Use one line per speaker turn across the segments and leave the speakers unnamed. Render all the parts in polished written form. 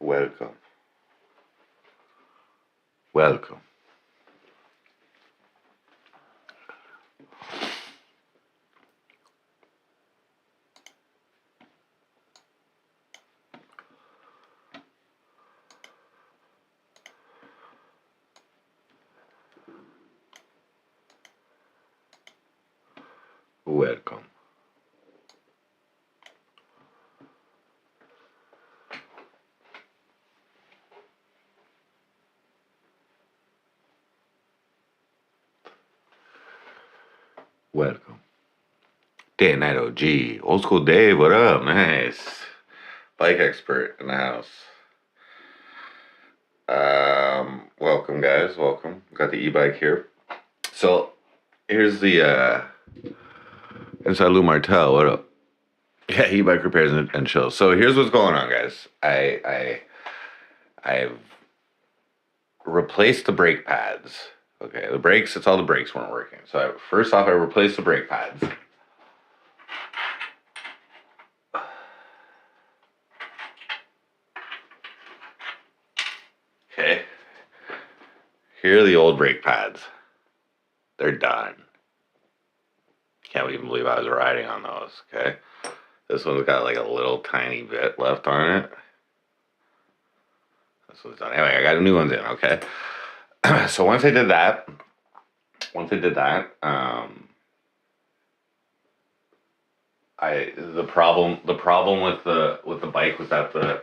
Welcome. Welcome. Welcome. Welcome. Day and night OG. Old school Dave, what up? Nice. Bike expert in the house. Welcome guys, welcome. Got the e-bike here. So here's the inside Lou Martel, what up? Yeah, e-bike repairs and chills. So here's what's going on, guys. I've replaced the brake pads. Okay, the brakes, it's all the brakes weren't working. So first off, I replaced the brake pads. Okay. Here are the old brake pads. They're done. Can't even believe I was riding on those, okay? This one's got like a little tiny bit left on it. This one's done. Anyway, I got new ones in, okay? So once I did that, the problem with the bike was that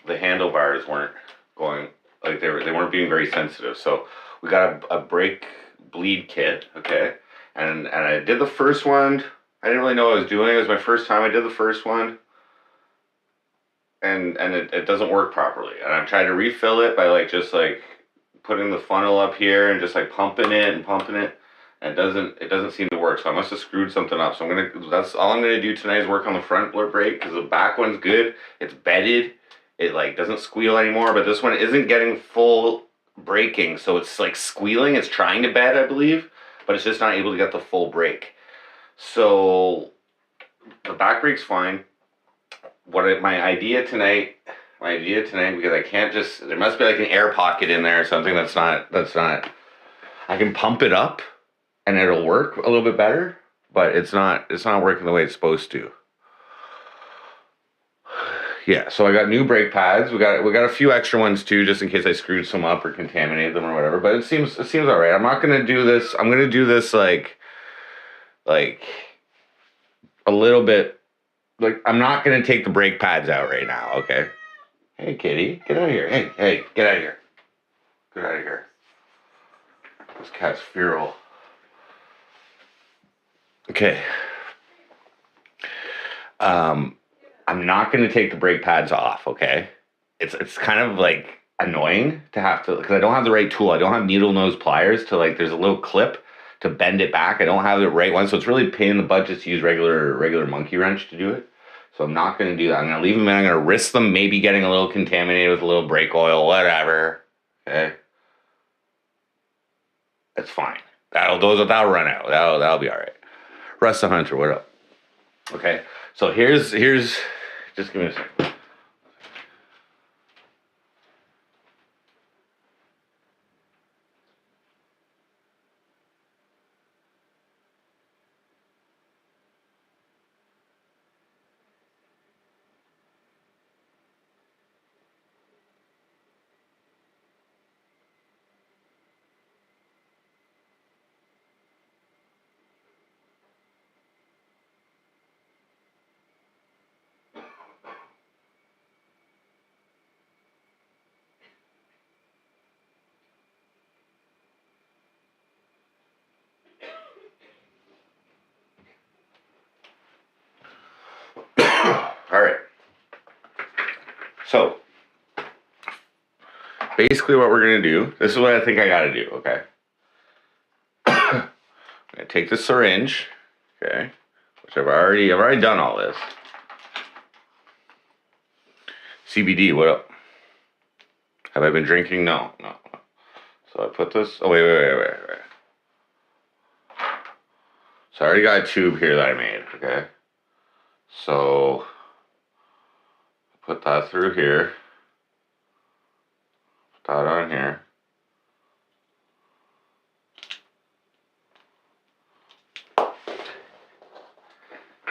the handlebars weren't going, like they weren't being very sensitive. So we got a brake bleed kit, okay? And I did the first one. I didn't really know what I was doing. It was my first time. I did the first one. And it doesn't work properly. And I'm trying to refill it by just putting the funnel up here and just like pumping it. And it doesn't seem to work. So I must have screwed something up. So that's all I'm gonna do tonight is work on the front brake, because the back one's good. It's bedded. It like doesn't squeal anymore, but this one isn't getting full braking, so it's like squealing. It's trying to bed, I believe, but it's just not able to get the full brake. So the back brake's fine. My idea tonight, because I can't just, there must be like an air pocket in there or something that's not, I can pump it up and it'll work a little bit better, but it's not working the way it's supposed to. Yeah, so I got new brake pads. We got a few extra ones too, just in case I screwed some up or contaminated them or whatever. But it seems all right. I'm not gonna do this. I'm gonna do this like a little bit. Like I'm not gonna take the brake pads out right now. Okay. Hey, kitty, get out of here. Hey, get out of here. Get out of here. This cat's feral. Okay. I'm not going to take the brake pads off, okay? It's kind of like annoying to have to, because I don't have the right tool. I don't have needle nose pliers to there's a little clip to bend it back. I don't have the right one, so it's really a pain in the butt just to use regular monkey wrench to do it. So I'm not going to do that. I'm going to leave them in. I'm going to risk them maybe getting a little contaminated with a little brake oil, whatever. Okay? That's fine. That'll run out. That'll be all right. Russ the Hunter, what up? Okay, so here's just give me a second. All right. So basically what we're going to do, this is what I think I got to do, okay? I'm going to take the syringe, okay, which I've already done all this. CBD, what up? Have I been drinking? No. So I put this, oh, wait. So I already got a tube here that I made, okay? So put that through here. Put on here.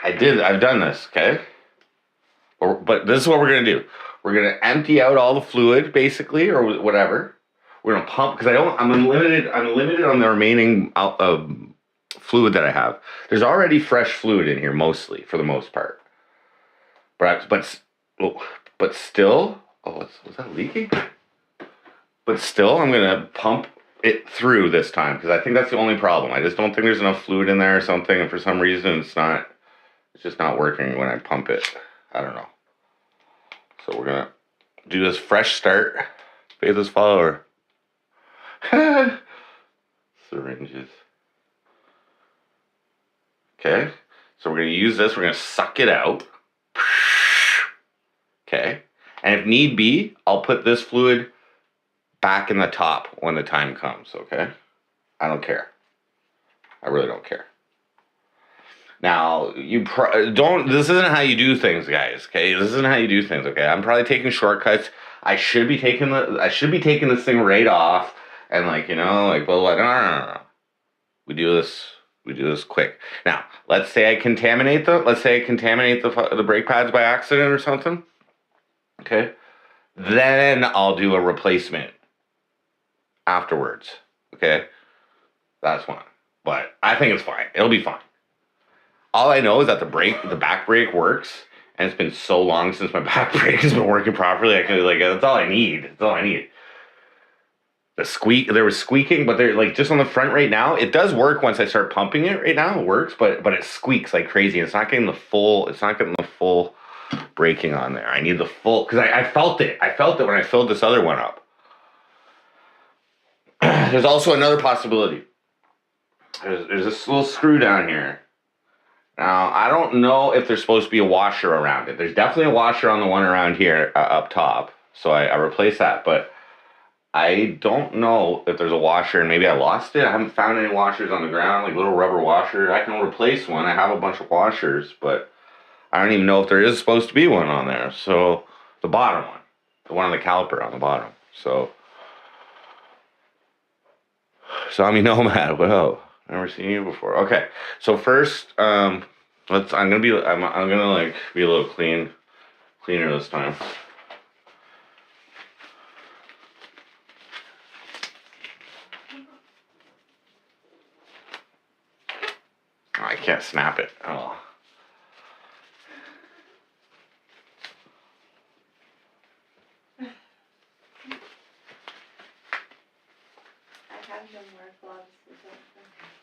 I've done this, okay? But this is what we're gonna do. We're gonna empty out all the fluid, basically, or whatever. We're gonna pump, because I'm limited on the remaining fluid that I have. There's already fresh fluid in here, mostly, for the most part. But still, was that leaking? But still, I'm gonna pump it through this time, because I think that's the only problem. I just don't think there's enough fluid in there or something, and for some reason it's just not working when I pump it. I don't know. So we're gonna do this fresh start. Bathe this follower. Syringes. Okay. So we're gonna use this. We're gonna suck it out. Okay. And if need be, I'll put this fluid back in the top when the time comes. Okay. I don't care. I really don't care. Now, this isn't how you do things, guys, okay? This isn't how you do things, okay? I'm probably taking shortcuts. I should be taking this thing right off and no. We do this quick. Now, let's say I contaminate the brake pads by accident or something. Okay? Then I'll do a replacement afterwards. Okay? That's one. But I think it's fine. It'll be fine. All I know is that the back brake works, and it's been so long since my back brake has been working properly. That's all I need. That's all I need. There was squeaking, but they're just on the front right now. It does work once I start pumping it. Right now, it works, but it squeaks like crazy. It's not getting the full. It's not getting the full braking on there. I need the full, because I felt it. I felt it when I filled this other one up. There's also another possibility. There's this little screw down here. Now, I don't know if there's supposed to be a washer around it. There's definitely a washer on the one around here up top. So I replaced that. But I don't know if there's a washer, and maybe I lost it. I haven't found any washers on the ground, like little rubber washer. I can replace one. I have a bunch of washers, but I don't even know if there is supposed to be one on there. So the bottom one. The one on the caliper on the bottom. So Zombie Nomad, whoa. Never seen you before. Okay, so first, I'm gonna be a little cleaner this time. Oh, I can't snap it. Oh.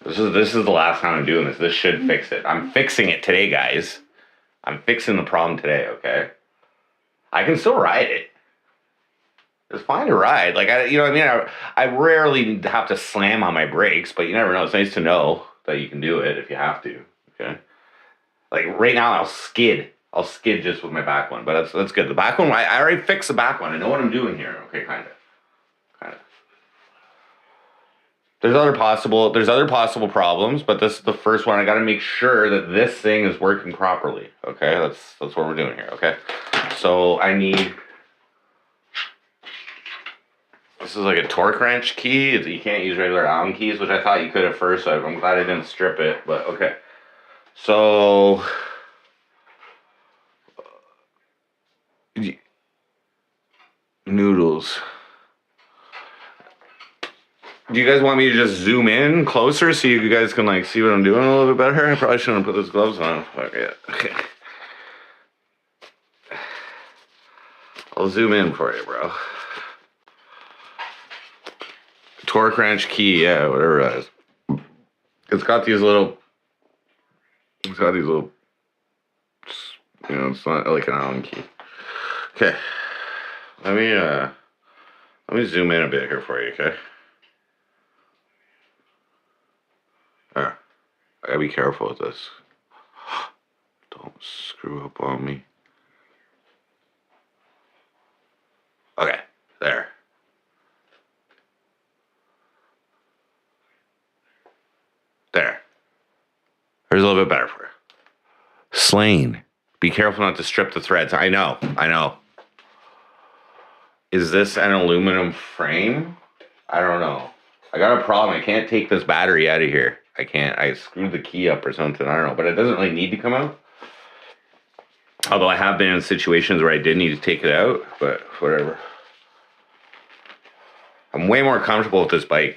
This is the last time I'm doing this. This should fix it. I'm fixing it today, guys. I'm fixing the problem today, okay? I can still ride it. It's fine to ride. You know what I mean? I rarely have to slam on my brakes, but you never know. It's nice to know that you can do it if you have to, okay? Like right now, I'll skid. Just with my back one, but that's good. The back one, I already fixed the back one. I know what I'm doing here, okay, kind of. There's other possible problems, but this is the first one. I got to make sure that this thing is working properly. Okay, that's what we're doing here. Okay, so I need. This is like a torque wrench key. You can't use regular Allen keys, which I thought you could at first. So I'm glad I didn't strip it. But okay, so. Noodles. Do you guys want me to just zoom in closer so you guys can see what I'm doing a little bit better? I probably shouldn't have put those gloves on. Okay. I'll zoom in for you, bro. Torque wrench key, yeah, whatever it is. It's got these little. It's not like an Allen key. Okay. Let me zoom in a bit here for you, okay? I gotta be careful with this. Don't screw up on me. Okay, there. There. There's a little bit better for you. Slain. Be careful not to strip the threads. I know. Is this an aluminum frame? I don't know. I got a problem. I can't take this battery out of here. I can't. I screwed the key up or something. I don't know. But it doesn't really need to come out. Although I have been in situations where I did need to take it out. But whatever. I'm way more comfortable with this bike.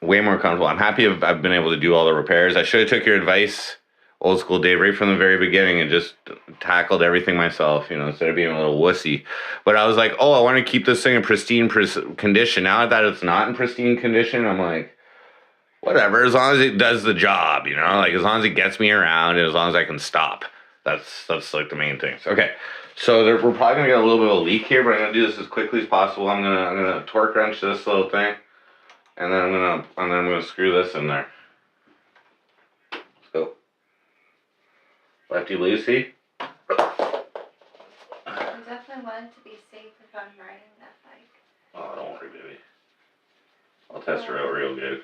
Way more comfortable. I'm happy I've been able to do all the repairs. I should have took your advice, old school Dave, right from the very beginning and just tackled everything myself, you know, instead of being a little wussy. But I was like, oh, I want to keep this thing in pristine condition. Now that it's not in pristine condition, I'm like, whatever, as long as it does the job, you know, like as long as it gets me around and as long as I can stop. That's like the main things. Okay, so we're probably gonna get a little bit of a leak here, but I'm gonna do this as quickly as possible. I'm gonna torque wrench this little thing. And then I'm gonna screw this in there. Let's go. Lefty loosey.
I definitely want it to be safe if I'm riding that bike.
Oh, don't worry, baby. I'll test her out real good.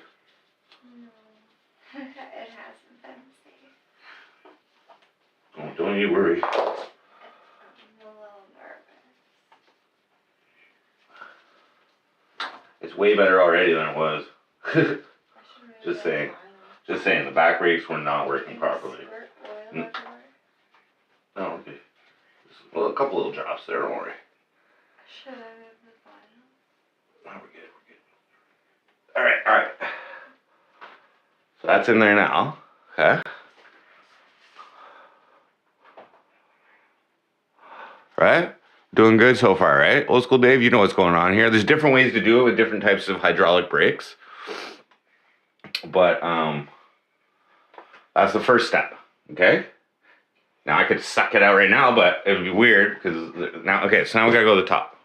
No, it hasn't been safe.
Oh, don't you worry.
I'm a little nervous.
It's way better already than it was.
Really
Just saying. Just saying, the back brakes were not working properly. No, okay. Well, a couple little drops there, don't worry.
Should I move the vinyl?
No, we're good, we're good. Alright. So that's in there now. Okay. Right? Doing good so far, right? Old school Dave, you know what's going on here. There's different ways to do it with different types of hydraulic brakes. But that's the first step, okay? Now I could suck it out right now, but it would be weird because now, okay, so now we gotta go to the top.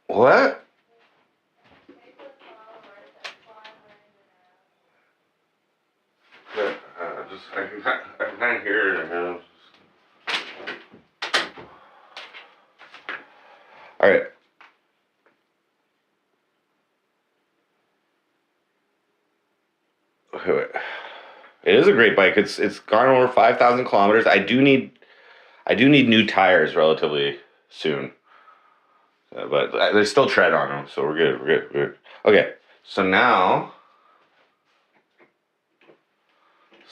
What? I can kind of hear it now. All right. It is a great bike. It's gone over 5,000 kilometers. I do need new tires relatively soon. But there's still tread on them, so we're good. We're good. Okay, so now,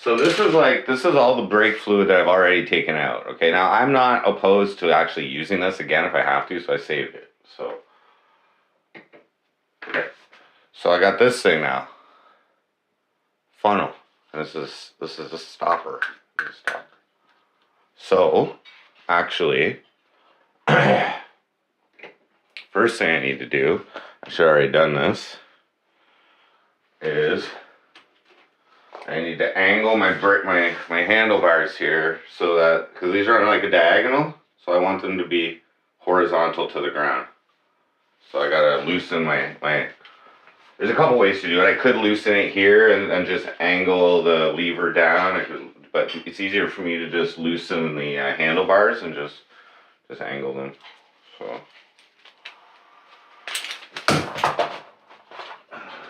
this is all the brake fluid that I've already taken out. Okay, now I'm not opposed to actually using this again if I have to, so I saved it. So, okay, so I got this thing now, funnel. And this is a stopper. So, actually. First thing I need to do, I should have already done this, is I need to angle my handlebars here so that, because these are on like a diagonal, so I want them to be horizontal to the ground. So I gotta loosen my there's a couple ways to do it. I could loosen it here and just angle the lever down, but it's easier for me to just loosen the handlebars and just angle them, so.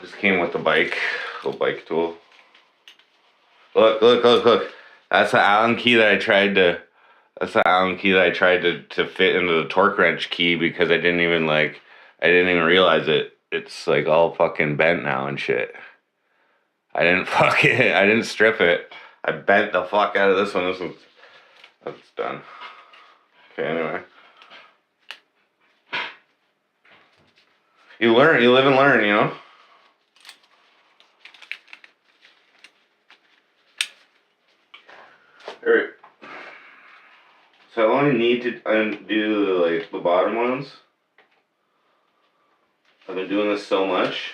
This came with the little bike tool. Look. That's the Allen key that I tried to fit into the torque wrench key because I didn't even realize it. It's like all fucking bent now and shit. I didn't strip it. I bent the fuck out of this one. That's done. Okay, anyway. You live and learn, you know? Alright. So I only need to undo the bottom ones. I've been doing this so much.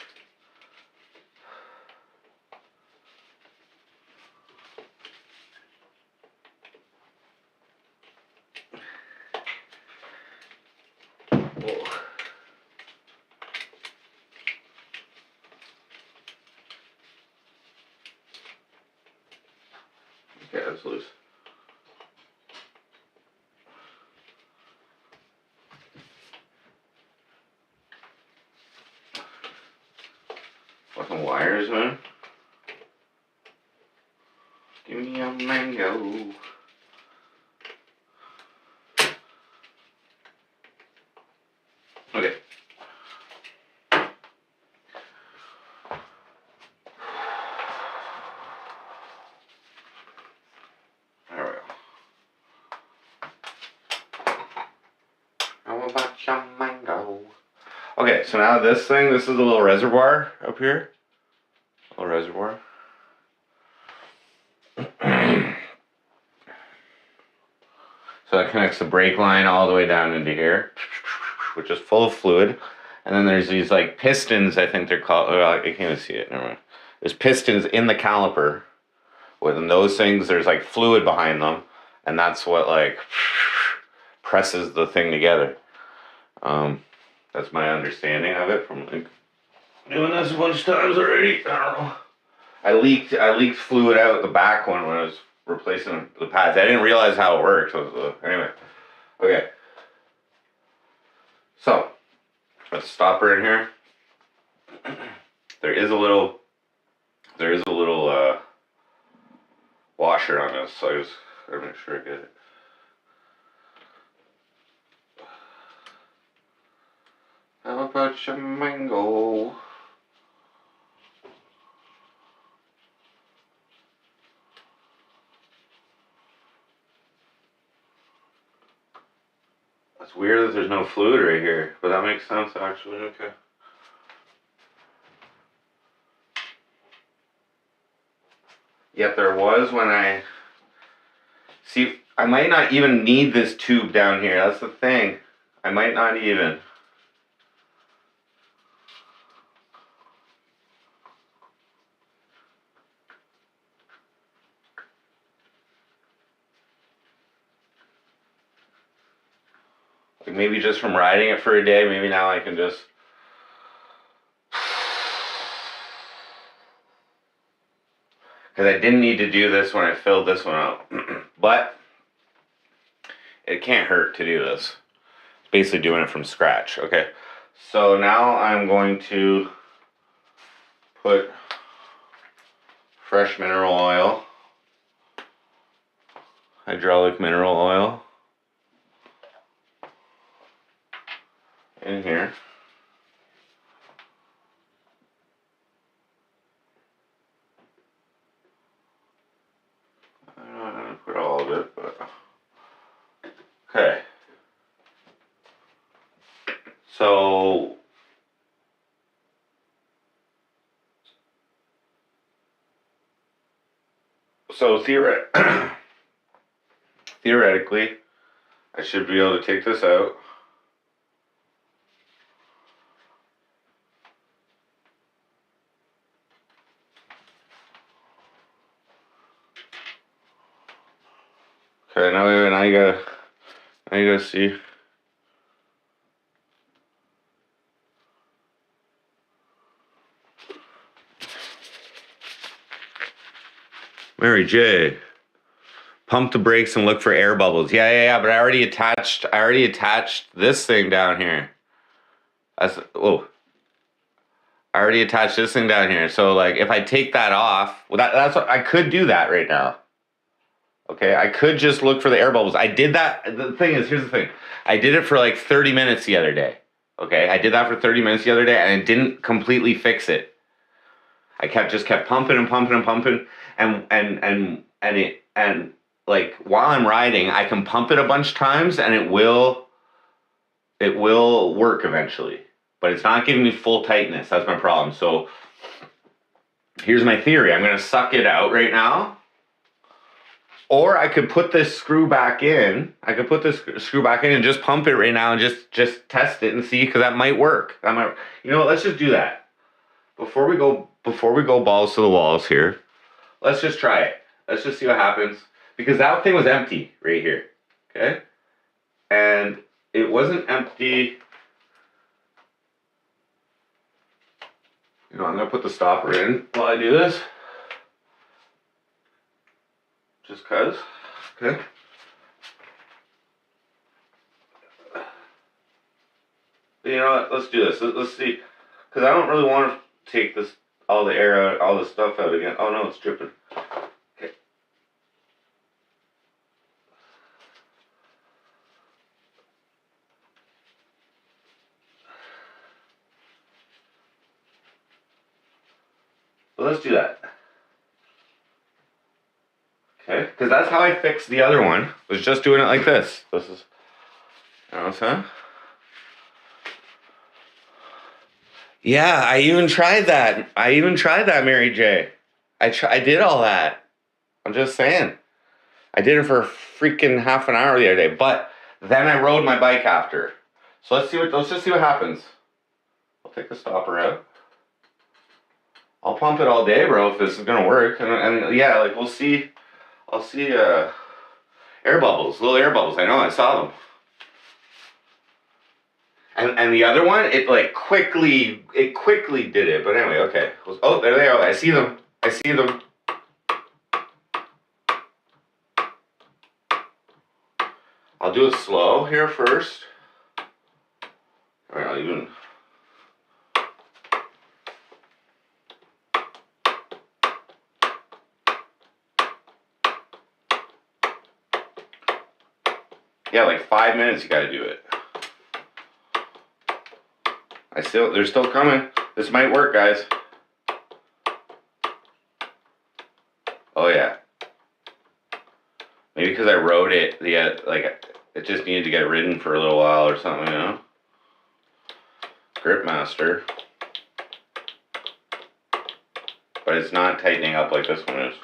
Okay, that's loose. Fucking wires, man. Give me a mango. Okay. There we go. How about your mango? Okay, so now this is a little reservoir up here. A little reservoir. So that connects the brake line all the way down into here, which is full of fluid. And then there's these like pistons, I think they're called. Oh, I can't even see it. Never mind. There's pistons in the caliper. Within those things, there's like fluid behind them, and that's what like presses the thing together. That's my understanding of it from like doing this a bunch of times already. I don't know. I leaked fluid out the back one when I was replacing the pads. I didn't realize how it worked. So anyway, okay. So let's stop her in here. There is a little washer on this, so I just gotta make sure I get it. How about your mango? It's weird that there's no fluid right here, but that makes sense actually. Okay. Yet there was when I see. I might not even need this tube down here. That's the thing. I might not even. Like maybe just from riding it for a day, maybe now I can just. Because I didn't need to do this when I filled this one up. But it can't hurt to do this. It's basically doing it from scratch. Okay. So now I'm going to put fresh mineral oil, hydraulic mineral oil in here. I'm not going to put all of it, but okay. So theoretically, I should be able to take this out. Okay, now you gotta see. Mary J. Pump the brakes and look for air bubbles. Yeah. But I already attached this thing down here. I already attached this thing down here. So like, if I take that off, well, that's what I could do that right now. Okay, I could just look for the air bubbles. I did that. The thing is, here's the thing. I did it for like 30 minutes the other day. Okay, I did that for 30 minutes the other day, and it didn't completely fix it. I just kept pumping and pumping and pumping, and like while I'm riding, I can pump it a bunch of times, and it will work eventually. But it's not giving me full tightness. That's my problem. So here's my theory. I'm gonna suck it out right now. Or I could put this screw back in. I could put this screw back in and just pump it right now and just test it and see, because that might work. You know what? Let's just do that. Before we go balls to the walls here, let's just try it. Let's just see what happens. Because that thing was empty right here. Okay? And it wasn't empty. You know, I'm gonna put the stopper in while I do this. Just cause. Okay. You know what? Let's do this. Let's see. Because I don't really want to take this, all the air out, all the stuff out again. Oh no, it's dripping. Okay. Well, let's do that. Okay. Because that's how I fixed the other one. Was just doing it like this. This is. You know what I'm saying? Yeah, I even tried that. Mary J. I did all that. I'm just saying. I did it for freaking half an hour the other day, but then I rode my bike after. So let's just see what happens. I'll take the stopper out. I'll pump it all day, bro, if this is gonna work. And yeah, like we'll see. I'll see air bubbles, little air bubbles. I know, I saw them. And the other one, it quickly did it. But anyway, okay. Oh, there they are. I see them. I'll do it slow here first. All right, I'll even. Yeah, like 5 minutes you gotta do it. They're still coming. This might work, guys. Oh yeah. Maybe because I rode it, it just needed to get ridden for a little while or something, you know? Grip master. But it's not tightening up like this one is.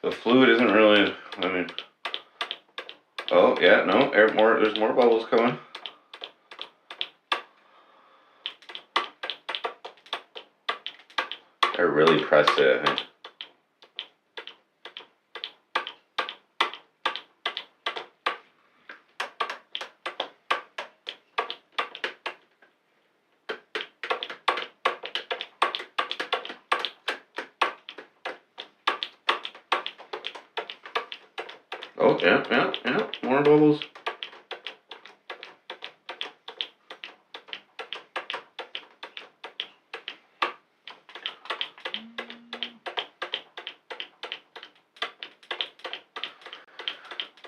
The fluid isn't really, oh yeah, no, there's more bubbles coming. I really pressed it, I think. Oh, yeah, more bubbles.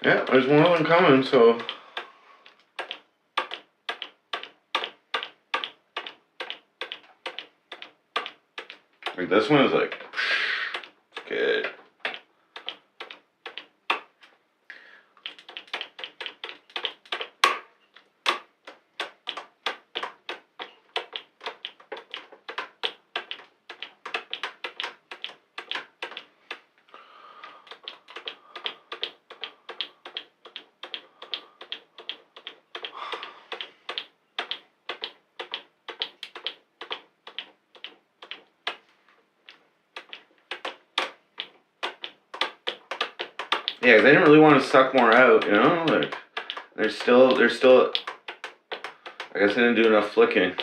Yeah, there's more of them coming, so. Like this one is like, it's good. Yeah, 'cause I didn't really want to suck more out, you know? Like, there's still, I guess I didn't do enough flicking.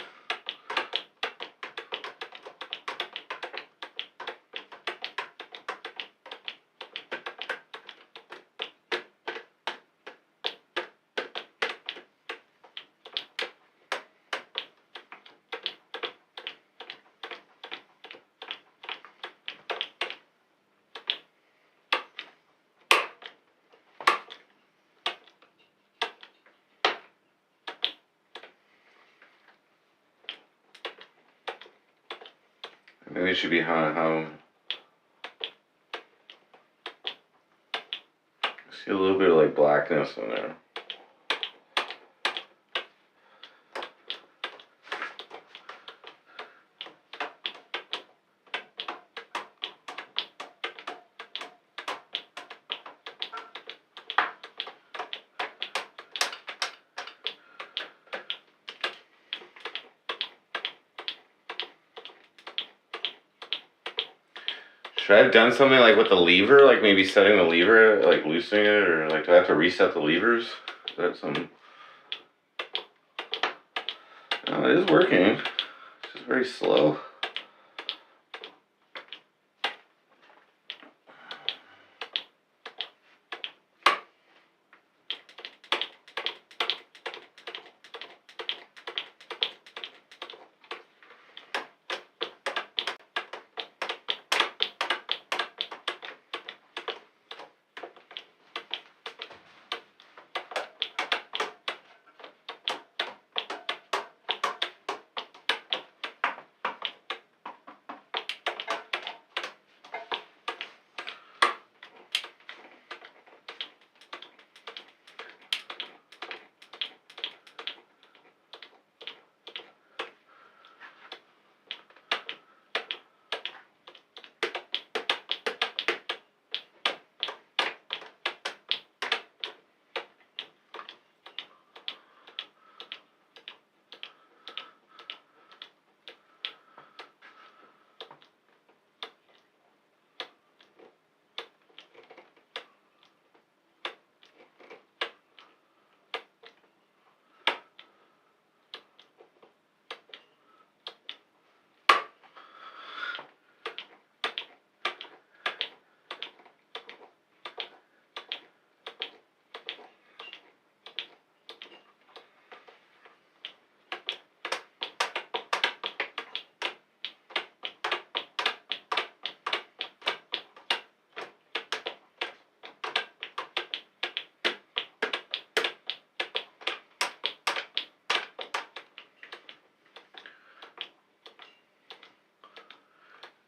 Maybe it should be how. I see a little bit of like blackness in there. Should I have done something like with the lever, like maybe setting the lever, like loosening it, or like do I have to reset the levers? Is that some? Oh, it is working. It's just very slow.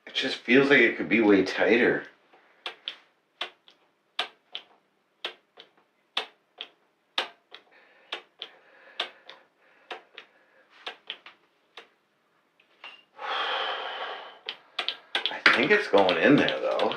It just feels like it could be way tighter. I think it's going in there though.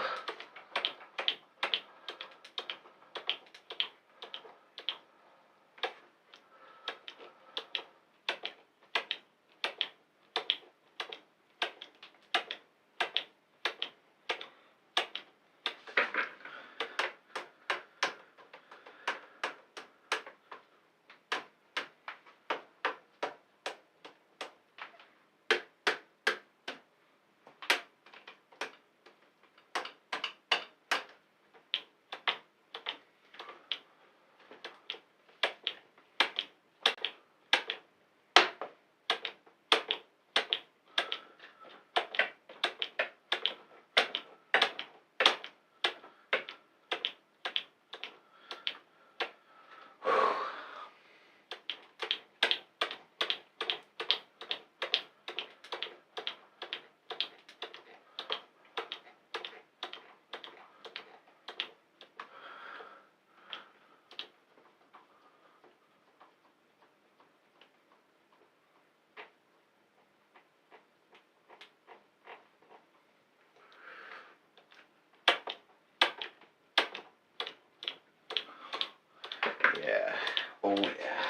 Yeah. Oh yeah.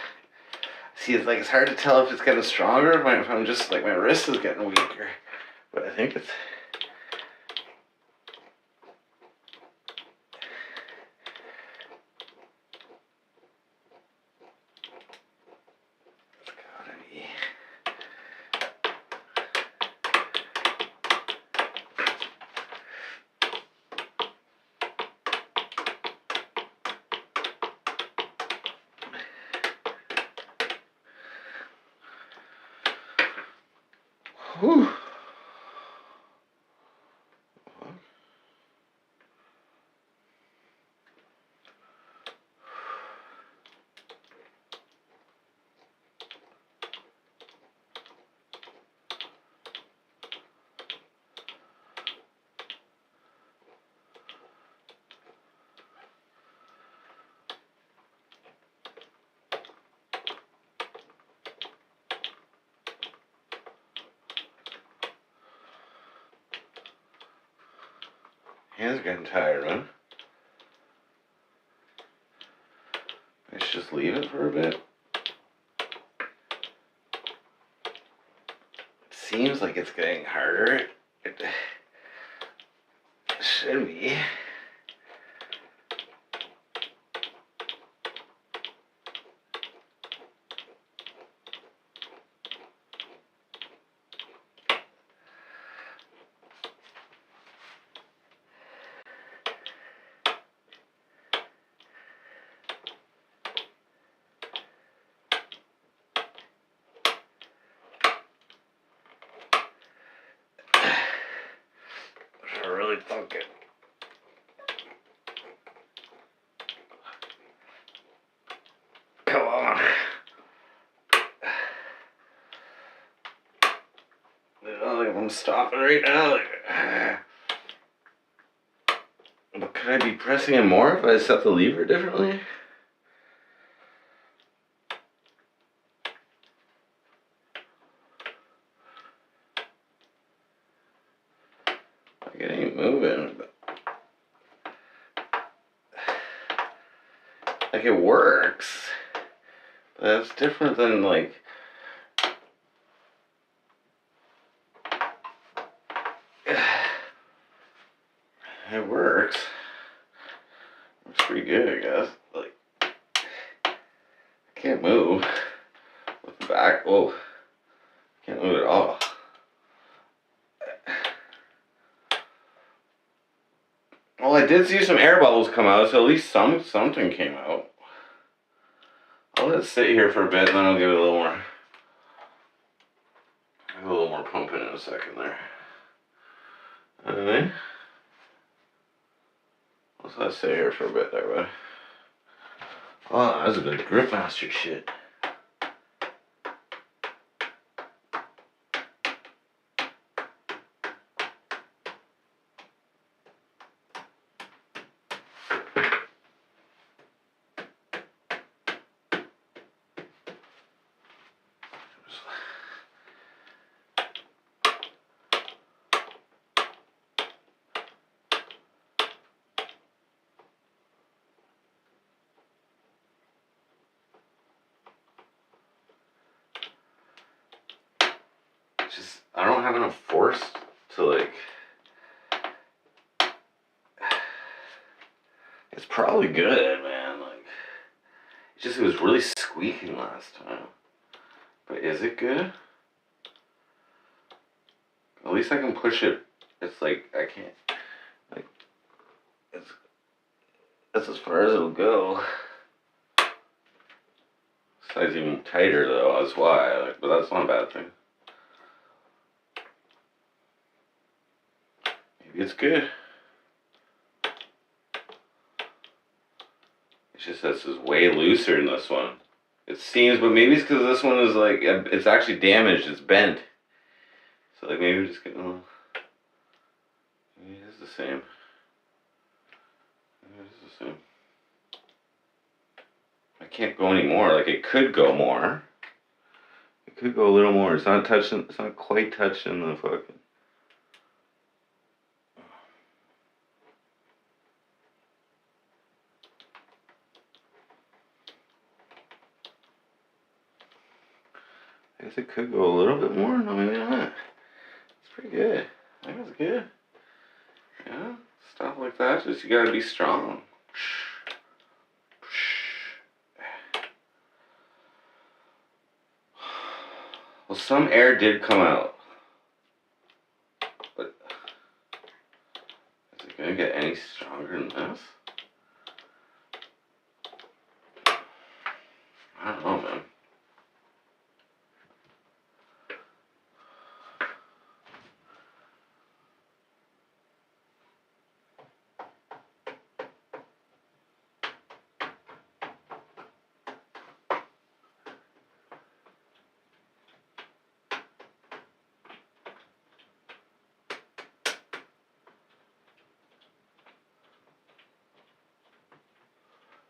See, it's like it's hard to tell if it's getting stronger, if I'm just like my wrist is getting weaker. But I think it's. It's gotta be. Whew. Hands are getting tired, man. Let's just leave it for a bit. It seems like it's getting harder. It should be. Really thunk it. Come on. I'm stopping right now. But could I be pressing it more if I set the lever differently? Like it ain't moving, but like it works. But that's different than like it works. Looks pretty good, I guess. Like I can't move with the back. Oh, can't move at all. Well, I did see some air bubbles come out, so at least something came out. I'll let it sit here for a bit, and then I'll give it a little more pumping in a second there. Alright. Let's let it sit here for a bit there, bud. Oh, that's a good grip master shit. Just, I don't have enough force to like. It's probably good, man. Like, it was really squeaking last time. But is it good? At least I can push it. It's like I can't. Like, that's as far as it'll go. This side's even tighter though. That's why. Like, but that's not a bad thing. Maybe it's good. It's just this is way looser than this one. It seems, but maybe it's because this one is like it's actually damaged. It's bent. So like maybe just getting a little. Maybe it is the same. Maybe it is the same. I can't go any more. Like it could go more. It could go a little more. It's not touching. It's not quite touching the fucking. I guess it could go a little bit more. No, maybe not. It's pretty good. I think it's good. Yeah, stuff like that. Just you gotta be strong. Well, some air did come out, but is it gonna get any stronger than this? I don't know, man.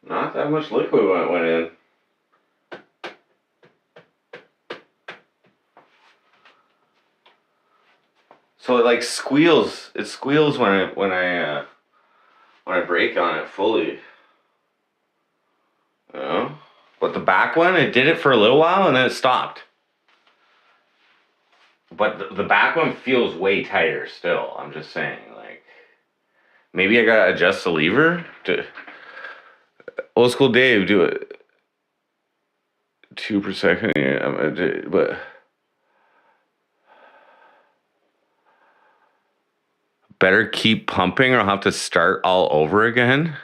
Not that much liquid went in. So it like squeals. It squeals when I when I brake on it fully. You know? But the back one, it did it for a little while and then it stopped. But the back one feels way tighter still. I'm just saying, like, maybe I gotta adjust the lever. Old school Dave, do it 2 per second. Yeah, but better keep pumping, or I'll have to start all over again.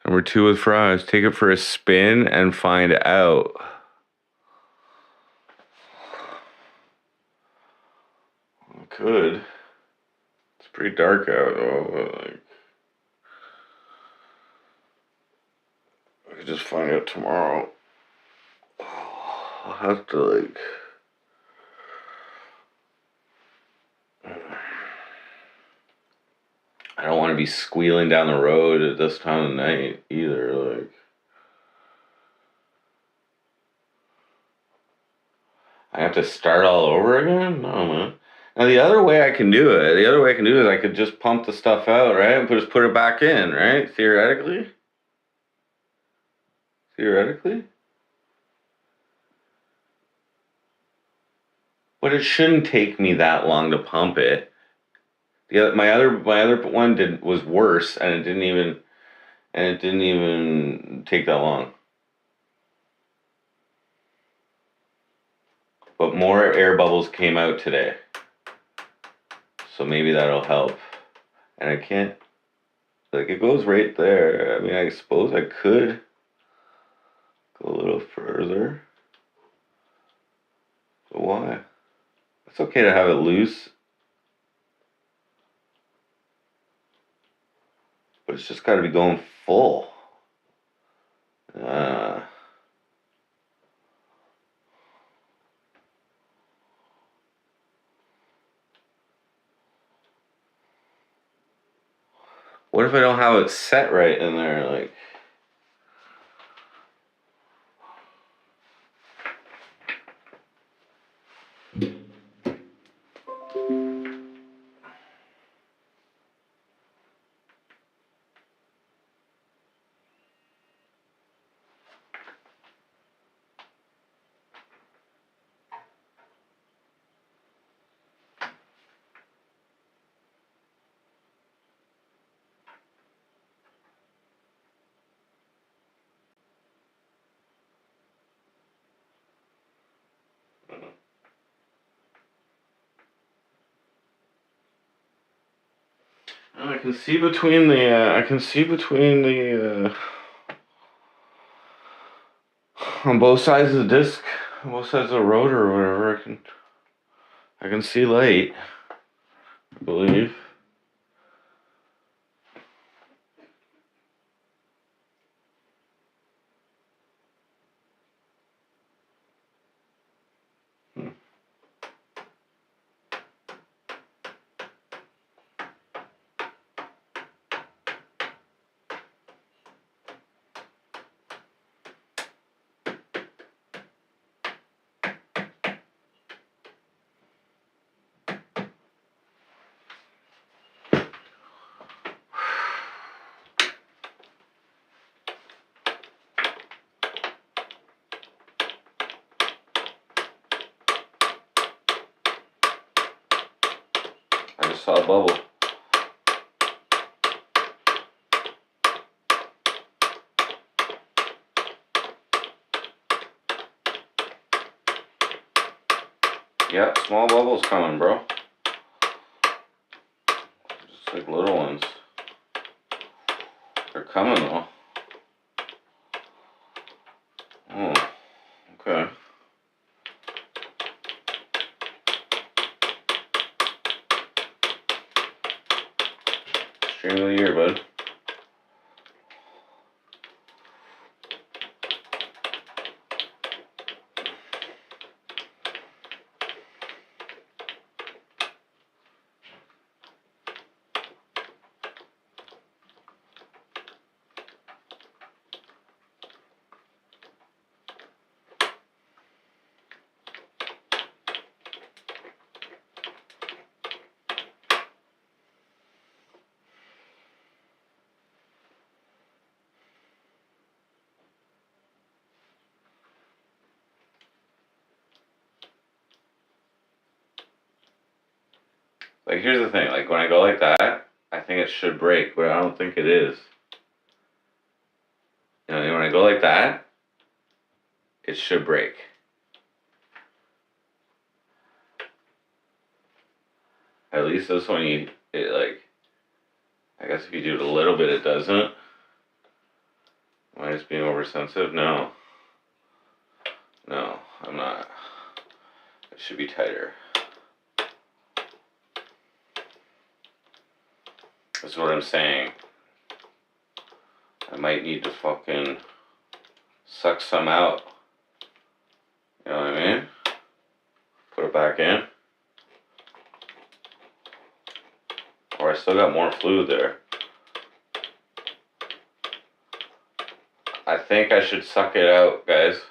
Number 2 with fries. Take it for a spin and find out. I could. It's pretty dark out though, but like, I could just find out tomorrow. I'll have to like. I don't want to be squealing down the road at this time of night either. Like, I have to start all over again? No, man. Now the other way I can do it, is I could just pump the stuff out, right, and just put it back in, right? Theoretically. But it shouldn't take me that long to pump it. My other one was worse, and it didn't even take that long. But more air bubbles came out today, so maybe that'll help. And I can't, like, it goes right there. I mean, I suppose I could go a little further. But why? It's okay to have it loose, but it's just got to be going full. What if I don't have it set right in there? Like, I can see between the. On both sides of the disc, on both sides of the rotor or whatever, I can see light, I believe. I just saw a bubble. Yeah, small bubbles coming, bro. Just like little ones. They're coming though. Oh, okay. Stream of the year, bud. Like, here's the thing. Like, when I go like that, I think it should break, but I don't think it is. You know, when I go like that, it should break. At least this one, I guess if you do it a little bit, it doesn't. Am I just being oversensitive? No. No, I'm not. It should be tighter. That's what I'm saying. I might need to fucking suck some out. You know what I mean? Put it back in. Or I still got more fluid there. I think I should suck it out, guys.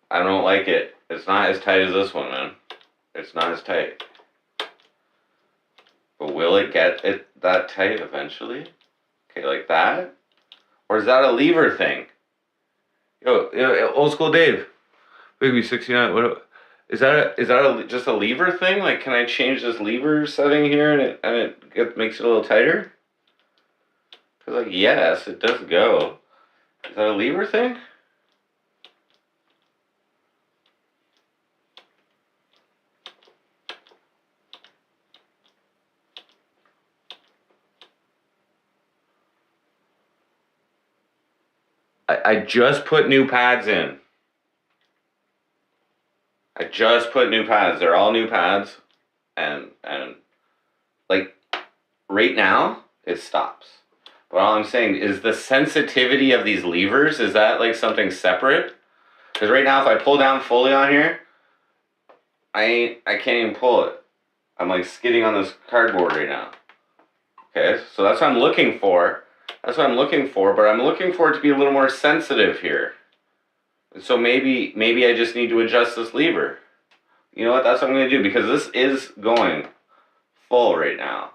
I don't like it. It's not as tight as this one, man. It's not as tight. But will it get it that tight eventually? Okay, like that? Or is that a lever thing? Yo, old school Dave. Bigby 69. What? Is that just a lever thing? Like, can I change this lever setting here and it makes it a little tighter? Cause like, yes, it does go. Is that a lever thing? I just put new pads in. I just put new pads. They're all new pads, and like right now it stops. But all I'm saying is the sensitivity of these levers, is that like something separate? Because right now if I pull down fully on here, I can't even pull it. I'm like skidding on this cardboard right now. Okay, so that's what I'm looking for. That's what I'm looking for, but I'm looking for it to be a little more sensitive here. So maybe I just need to adjust this lever. You know what? That's what I'm going to do, because this is going full right now.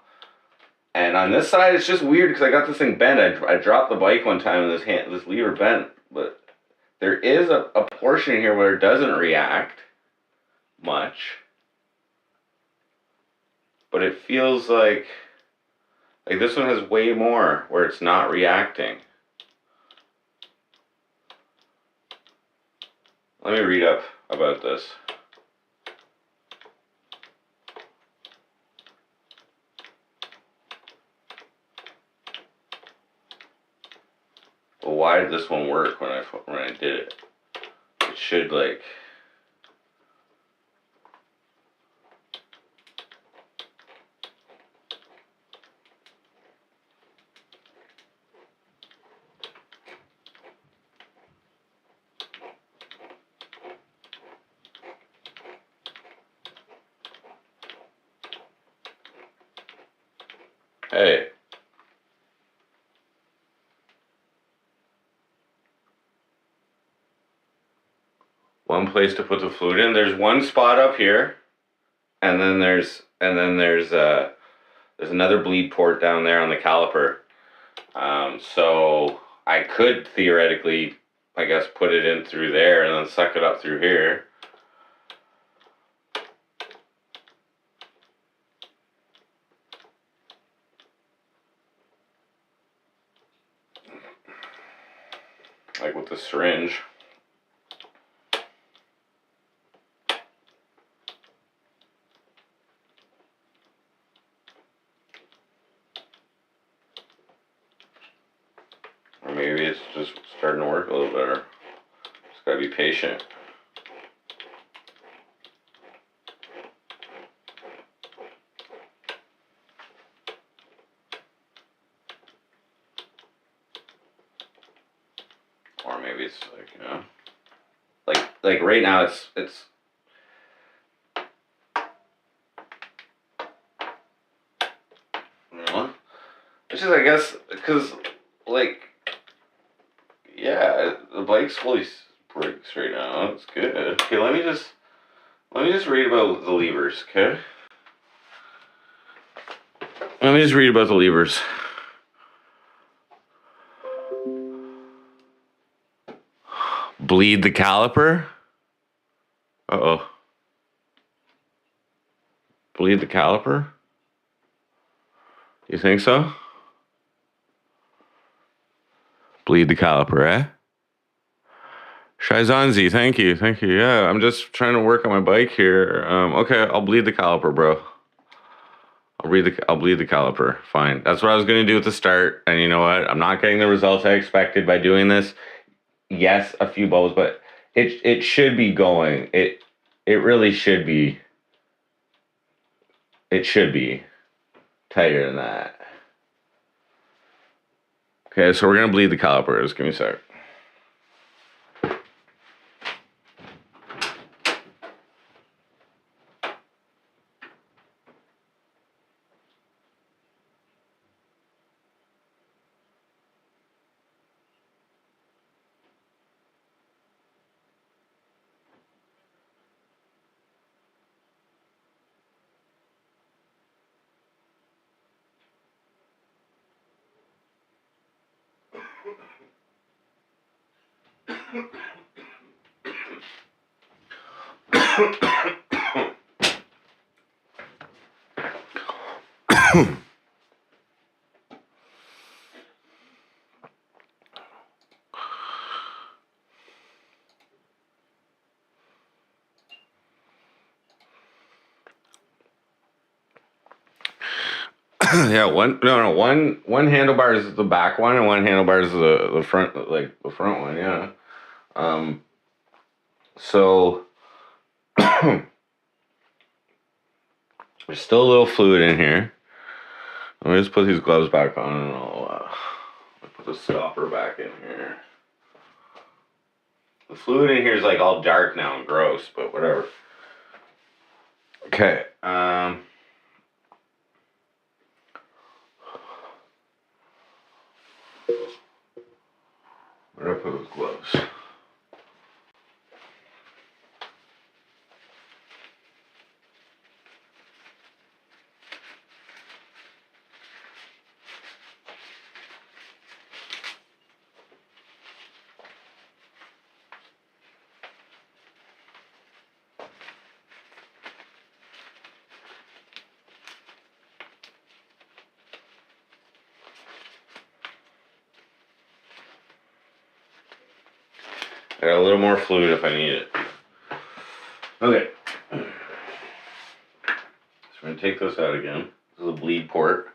And on this side, it's just weird because I got this thing bent. I dropped the bike one time and this lever bent. But there is a portion here where it doesn't react much. But it feels like this one has way more where it's not reacting. Let me read up about this. Well, why did this one work when I did it? It should like. Hey. One place to put the fluid in. There's one spot up here, and then there's another bleed port down there on the caliper. So I could theoretically, I guess, put it in through there and then suck it up through here. Like with the syringe. Or maybe it's just starting to work a little better. Just gotta be patient. Or maybe it's like, you know, like right now it's you know, it's just, I guess, because like, yeah, the bike's fully brakes right now. It's good. Okay, let me just read about the levers. Okay, let me just read about the levers. Bleed the caliper. Uh-oh. Bleed the caliper? You think so? Bleed the caliper, eh? Shizanzi, thank you. Yeah, I'm just trying to work on my bike here. Okay, I'll bleed the caliper, bro. I'll bleed the caliper. Fine. That's what I was gonna do at the start. And you know what? I'm not getting the results I expected by doing this. Yes, a few bubbles, but it should be going. It really should be. It should be tighter than that. Okay, so we're gonna bleed the caliper. Just give me a sec. Yeah, one handlebar is the back one, and one handlebar is the front, like the front one. Yeah. So there's still a little fluid in here. Let me just put these gloves back on, and I'll put the stopper back in here. The fluid in here is like all dark now and gross, but whatever. Okay. Where did I put those gloves? I got a little more fluid if I need it. Okay. So we're gonna take this out again. This is a bleed port.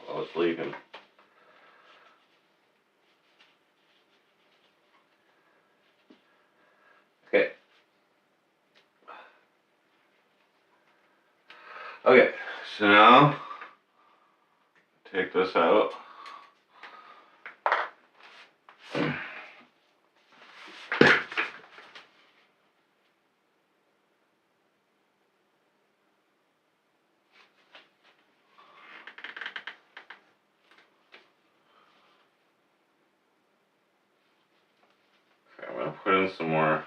Oh, it's leaking. Okay. Okay, so now take this out. Okay, I'm gonna put in some more.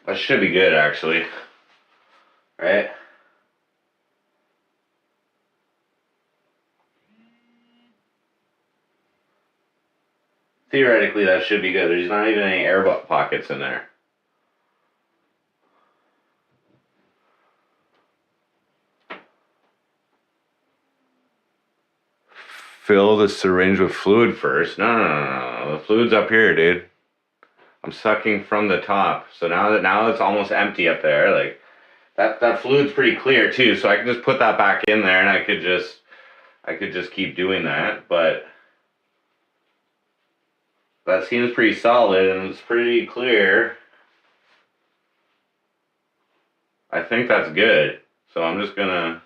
That should be good, actually. Right? Theoretically, that should be good. There's not even any air pockets in there. Fill the syringe with fluid first. No. The fluid's up here, dude. I'm sucking from the top. So now it's almost empty up there. Like that fluid's pretty clear too. So I can just put that back in there, and I could just keep doing that. But that seems pretty solid, and it's pretty clear. I think that's good. So I'm just gonna.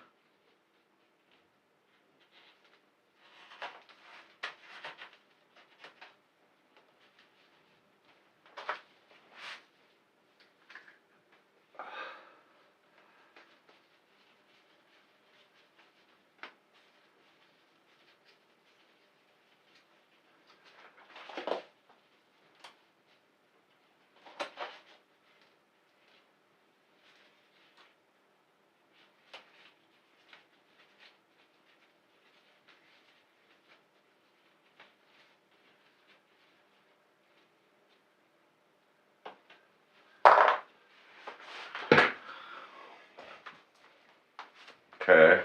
Okay.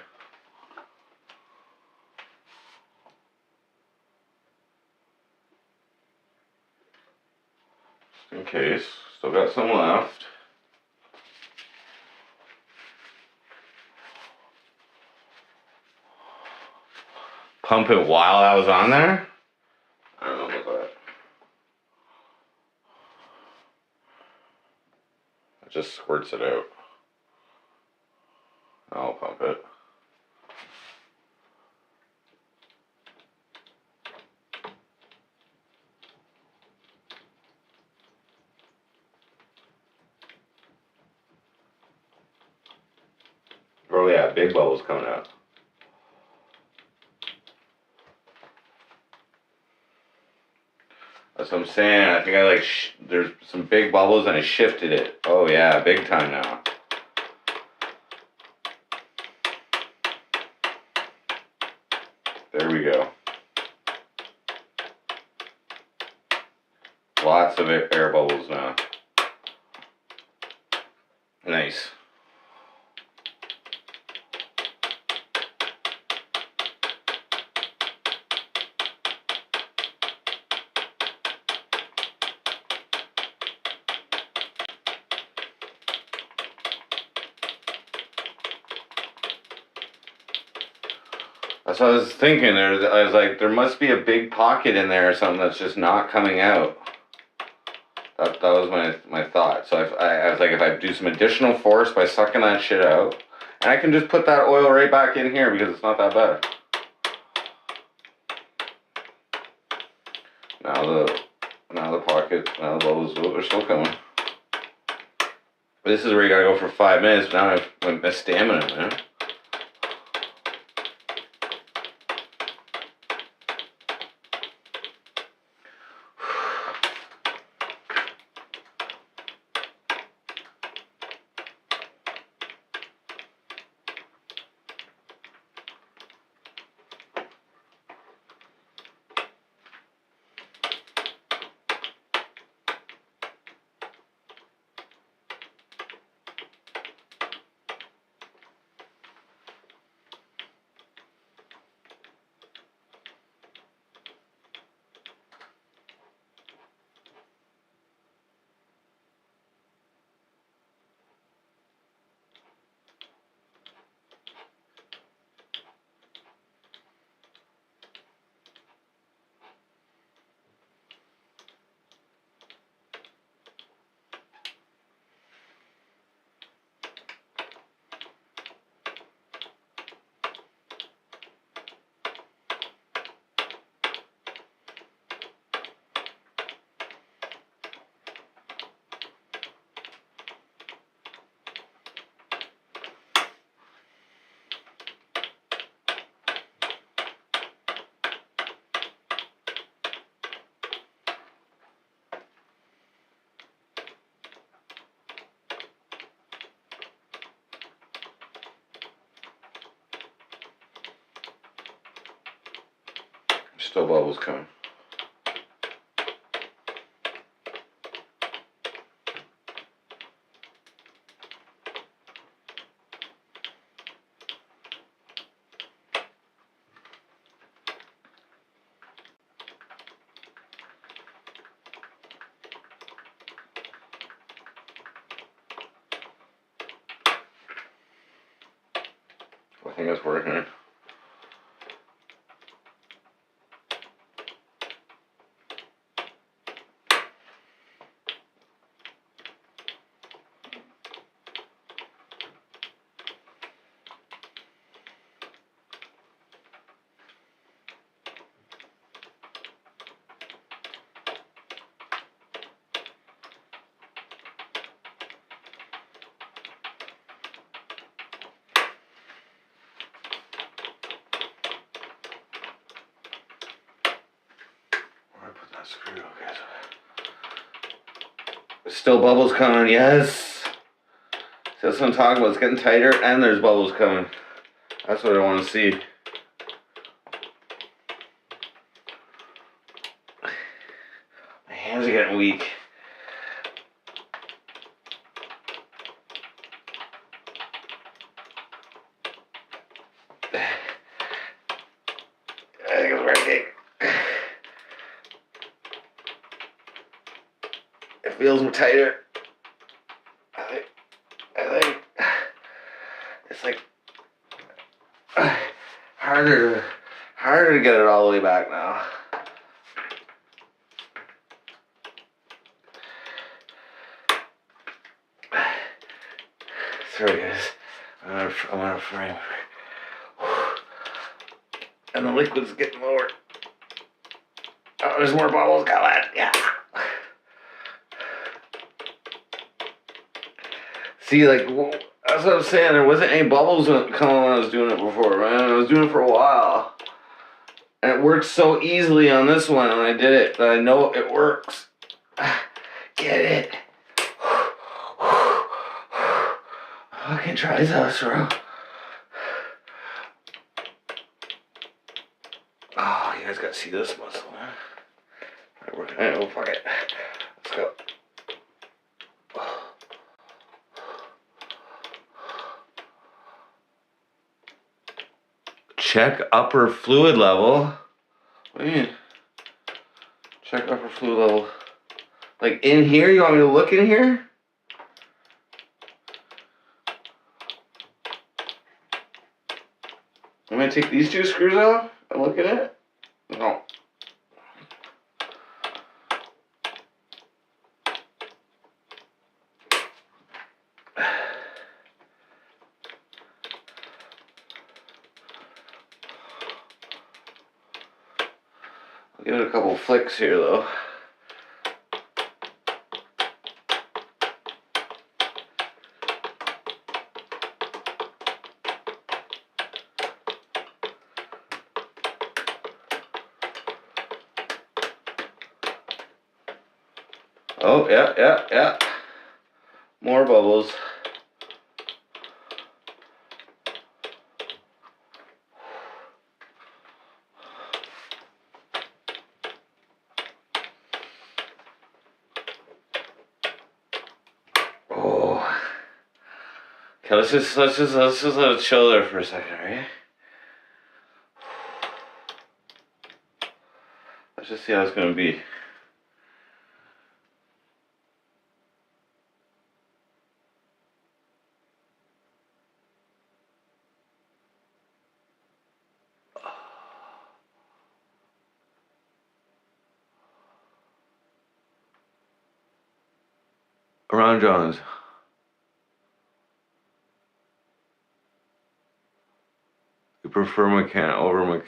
Just in case. Still got some left. Pump it while I was on there? I don't know about that. It just squirts it out. I'll pump it. Oh yeah, big bubbles coming out. That's what I'm saying. I think I like, there's some big bubbles and I shifted it. Oh yeah, big time now. There we go. Lots of air bubbles now. Nice. That's what I was thinking. I was like, there must be a big pocket in there or something that's just not coming out. That was my thought. So I was like, if I do some additional force by sucking that shit out, and I can just put that oil right back in here because it's not that bad. Now the pocket, now the bubbles, oh, they're still coming. But this is where you gotta go for 5 minutes. Now I have my stamina, man. Still bubbles coming. I think that's working. Screw, okay. There's still bubbles coming, yes. That's what I'm talking about. It's getting tighter and there's bubbles coming. That's what I want to see. My hands are getting weak. I think it's working. It feels tighter. I think it's like harder to get it all the way back now. Sorry guys, I'm gonna frame. And the liquid's getting lower. Oh, there's more bubbles going. Yeah. See, like, that's what I'm saying. There wasn't any bubbles coming when I was doing it before, man. I was doing it for a while. And it works so easily on this one, and I did it, that I know it works. Get it. Fucking triceps, bro. Oh, you guys gotta see this muscle, man. Alright, oh, fuck it. Let's go. Check upper fluid level. What do you mean? Check upper fluid level. Like in here? You want me to look in here? I'm gonna take these two screws off and look at it. No. I'll give it a couple flicks here though. Oh, yeah. More bubbles. Oh. Okay, let's just let it chill there for a second, right? Let's just see how it's gonna be. Ron Jones. You prefer mechanical, bro?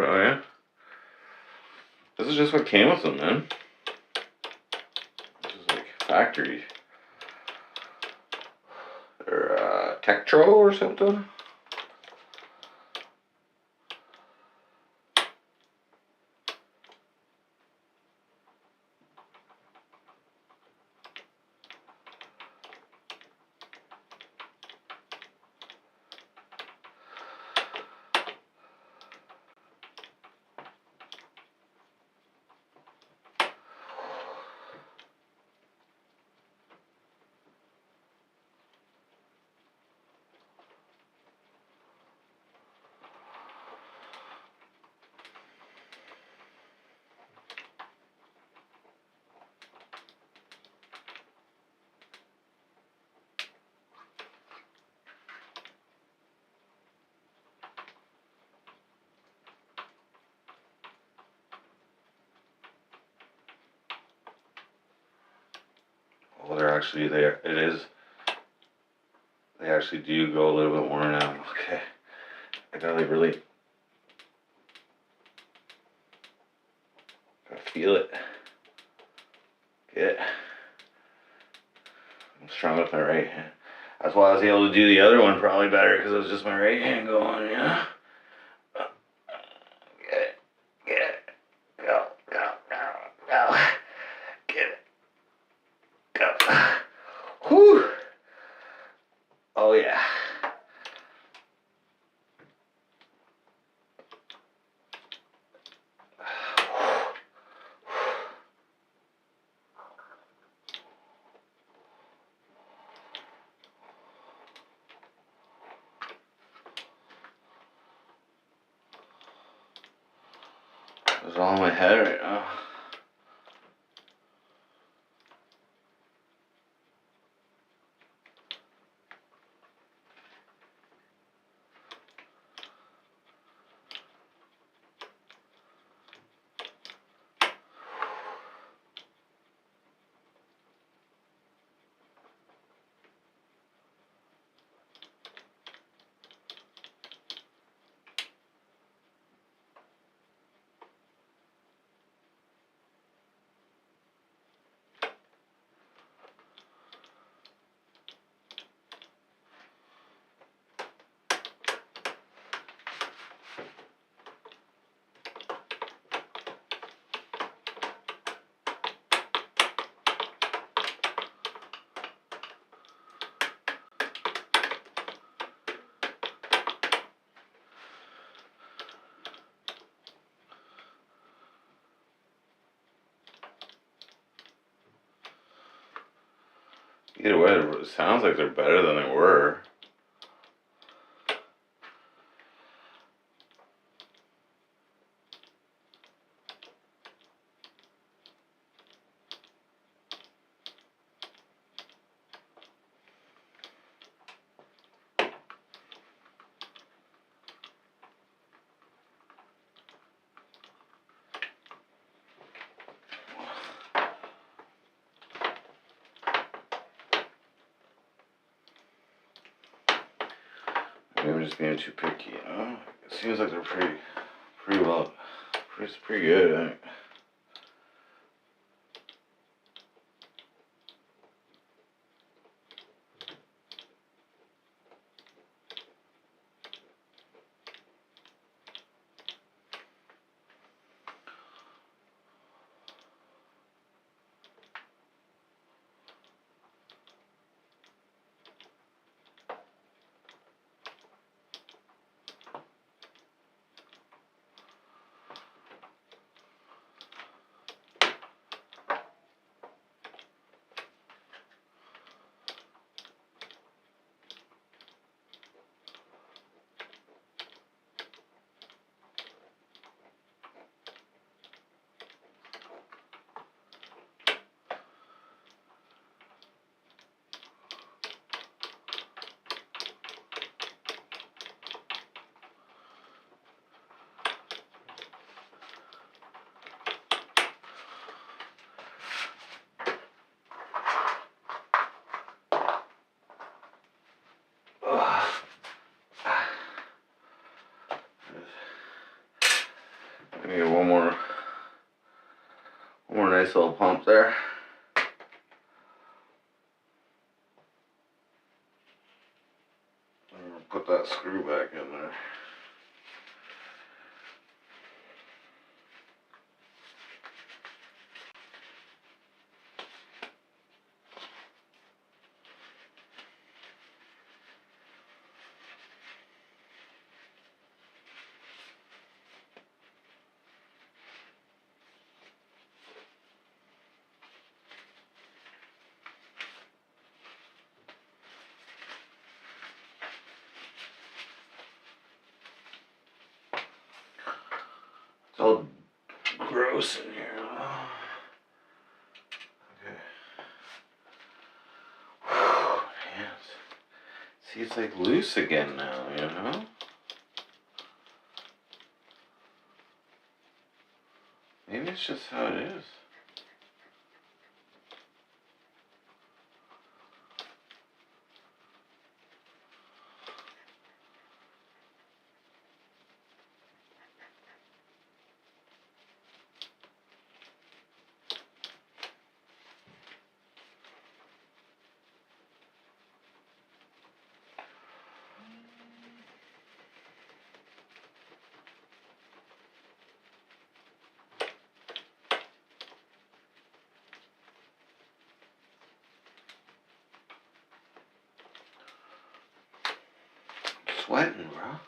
Oh yeah. This is just what came with them, man. This is like factory. Or Tektro or something. Well, they're actually there. It is. They actually do go a little bit more now. Okay. I gotta like really gotta feel it. Get it. I'm strong with my right hand. That's why I was able to do the other one probably better because it was just my right hand going, you know? Get it. Get it. Go. Get it. Go. Whew. Oh yeah. all in my head right now. Either way, it sounds like they're better than they were. Maybe I'm just being too picky. It seems like they're pretty well, pretty good. I think. I need one more nice little pump there. I'm gonna put that screw back in there. It's all gross in here. Okay. Man. See, it's like loose again now, you know? Maybe it's just how it is. Sweating, bro.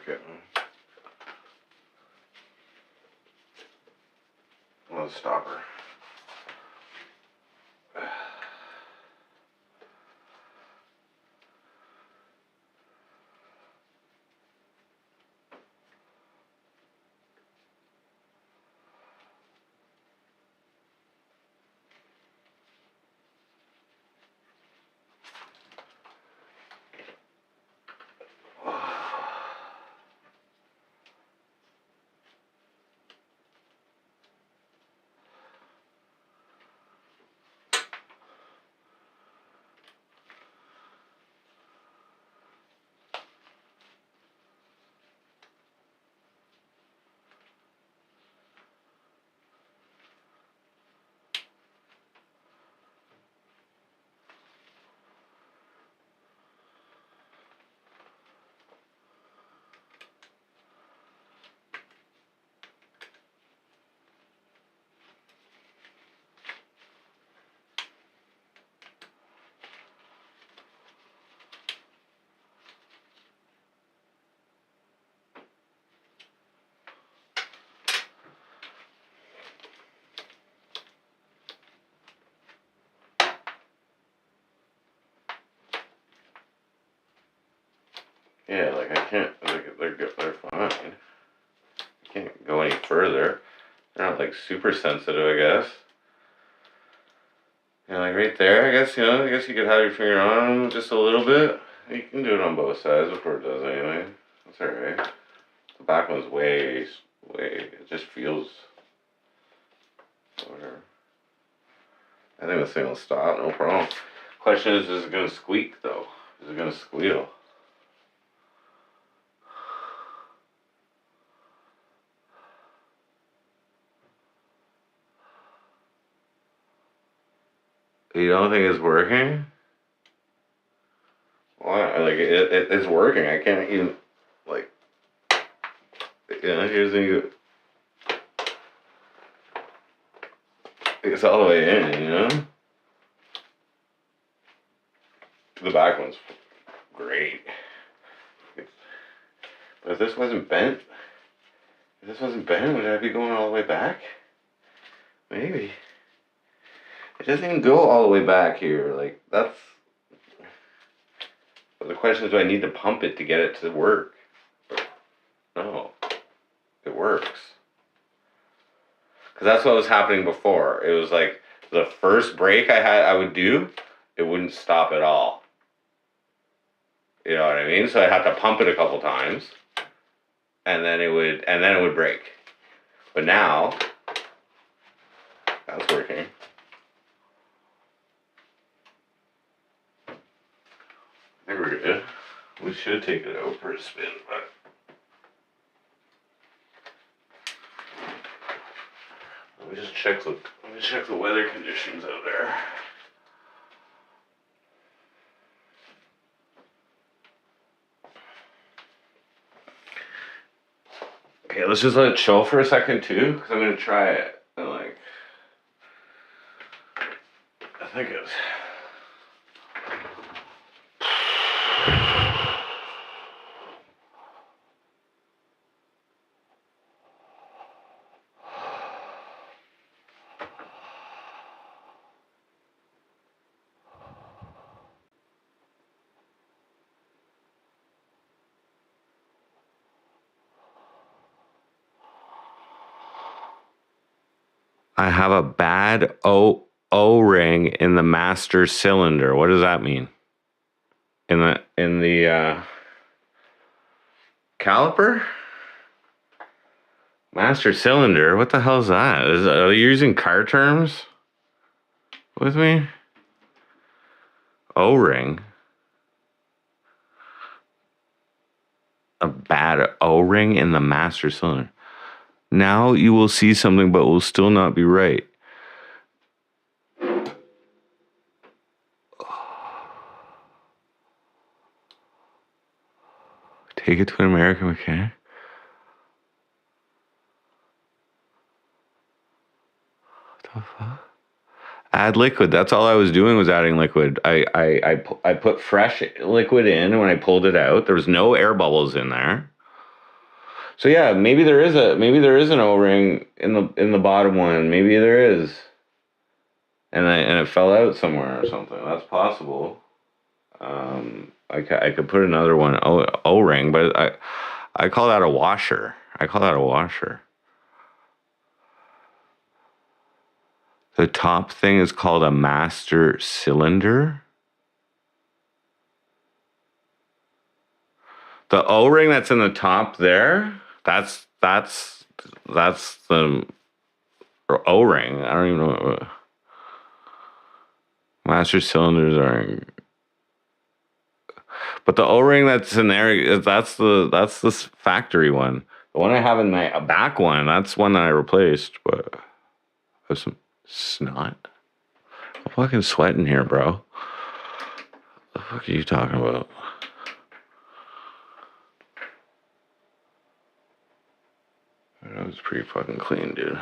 like it. Let's stop her. Yeah, like I can't, like they're fine. I can't go any further. They're not like super sensitive, I guess. You know, like right there, I guess, I guess you could have your finger on them just a little bit. You can do it on both sides before it does anyway. That's alright. The back one's way, it just feels, whatever. I think this thing will stop, no problem. Question is it gonna squeak though? Is it gonna squeal? You don't think it's working? Well, like it's working. I can't even like. Here's the. It's all the way in, The back one's great. But if this wasn't bent, would I be going all the way back? Maybe. It doesn't even go all the way back here. Like, that's... But the question is, do I need to pump it to get it to work? No. It works. Because that's what was happening before. It was like, the first break I would do, it wouldn't stop at all. You know what I mean? So I'd have to pump it a couple times. And then it would break. But now, that's working. I think we're good. We should take it out for a spin, but let me check the weather conditions out there. Okay, let's just let it chill for a second too, because I'm gonna try it. And like, I think it's. I have a bad O-ring in the master cylinder. What does that mean? In the caliper? Master cylinder? What the hell is that? Are you using car terms with me? O-ring. A bad O-ring in the master cylinder. Now you will see something, but will still not be right. Take it to an American mechanic. What the fuck? Add liquid. That's all I was doing was adding liquid. I put fresh liquid in, and when I pulled it out, there was no air bubbles in there. So yeah, maybe there is an O-ring in the bottom one. Maybe there is, and it fell out somewhere or something. That's possible. I could put another one O-ring, but I call that a washer. The top thing is called a master cylinder. The O-ring that's in the top there, that's the O-ring. I don't even know what master cylinders are. But the O-ring that's in there, that's the factory one. The one I have in my back one, that's one that I replaced, but there's some snot. I'm fucking sweating here, bro. What the fuck are you talking about? That was pretty fucking clean, dude.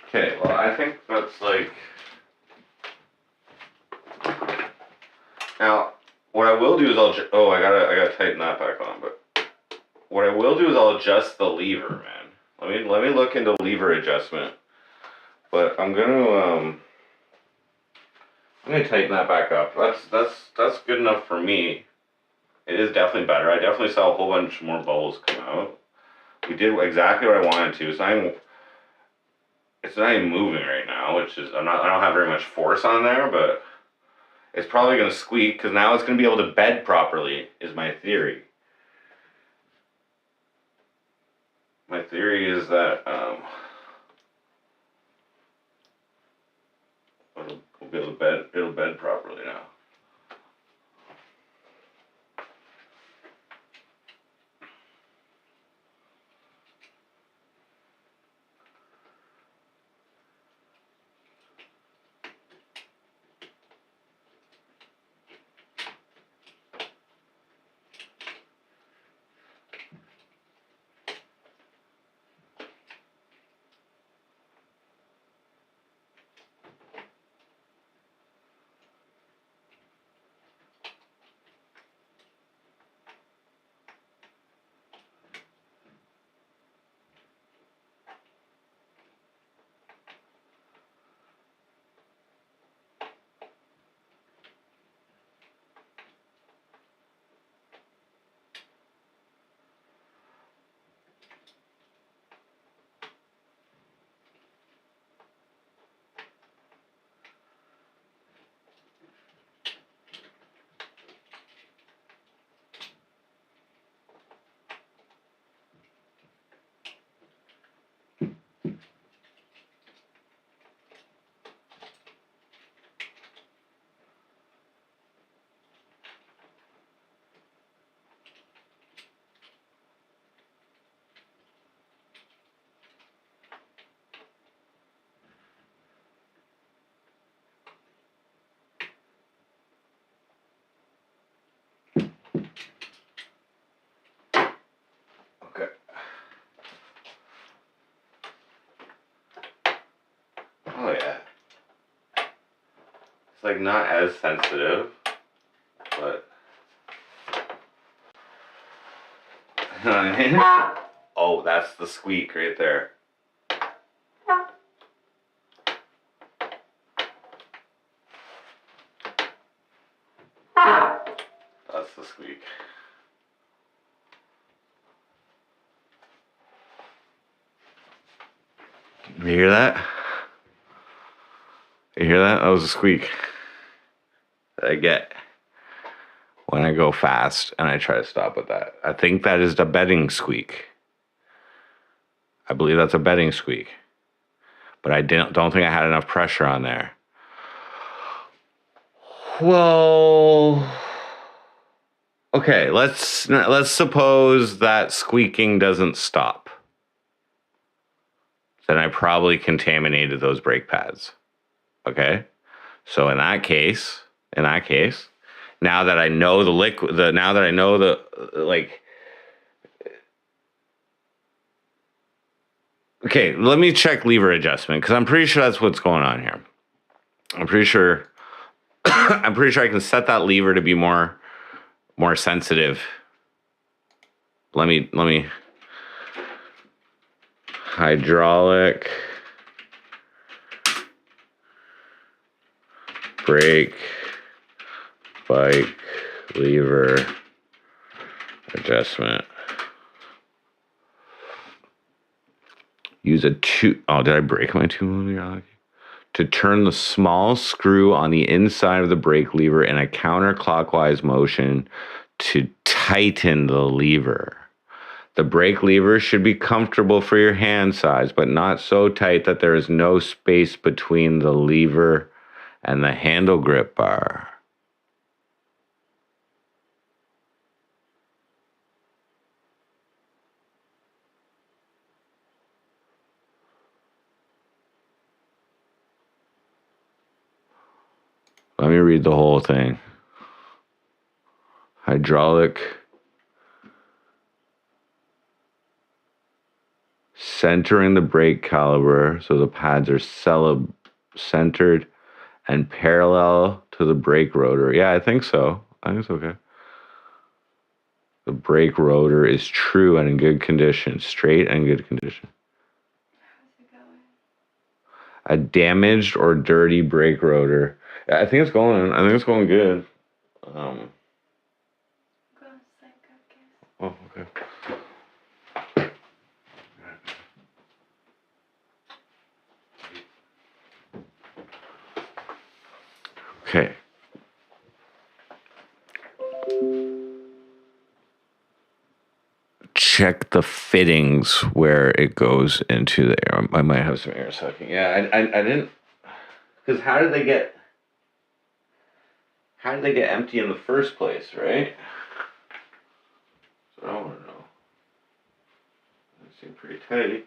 Okay, well, I think that's like... Now, what I will do is I gotta tighten that back on, but what I will do is I'll adjust the lever, man. Let me look into lever adjustment. But I'm gonna tighten that back up. That's good enough for me. It is definitely better. I definitely saw a whole bunch more bubbles come out. We did exactly what I wanted to. It's not even moving right now, which is I don't have very much force on there, but it's probably gonna squeak because now it's gonna be able to bed properly. Is my theory. My theory is that we'll be able to bed. It'll bed properly now. Okay. Oh yeah. It's like not as sensitive, but you know what I mean? Oh, that's the squeak right there. That's the squeak. You hear that? You hear that? That was a squeak that I get when I go fast and I try to stop with that. I think that is the bedding squeak. I believe that's a bedding squeak. But I don't think I had enough pressure on there. Well, okay, let's suppose that squeaking doesn't stop. Then I probably contaminated those brake pads. Okay? So in that case, now that I know the liquid, now that I know the, like, okay, let me check lever adjustment because I'm pretty sure that's what's going on here. I'm pretty sure I can set that lever to be more sensitive. let me hydraulic brake bike lever adjustment. Use a did I break my 2mm? To turn the small screw on the inside of the brake lever in a counterclockwise motion to tighten the lever. The brake lever should be comfortable for your hand size, but not so tight that there is no space between the lever and the handle grip bar. Let me read the whole thing. Hydraulic centering the brake caliper so the pads are centered and parallel to the brake rotor. Yeah, I think so. I think it's okay. The brake rotor is true and in good condition, straight and good condition.
How's it going?
A damaged or dirty brake rotor. I think it's going good.
Go sync up, guess.
Oh, okay. Okay. Check the fittings where it goes into there. I might have some air sucking. Yeah, I didn't. Because how did they get empty in the first place, right? So I don't want to know. It seemed pretty tight.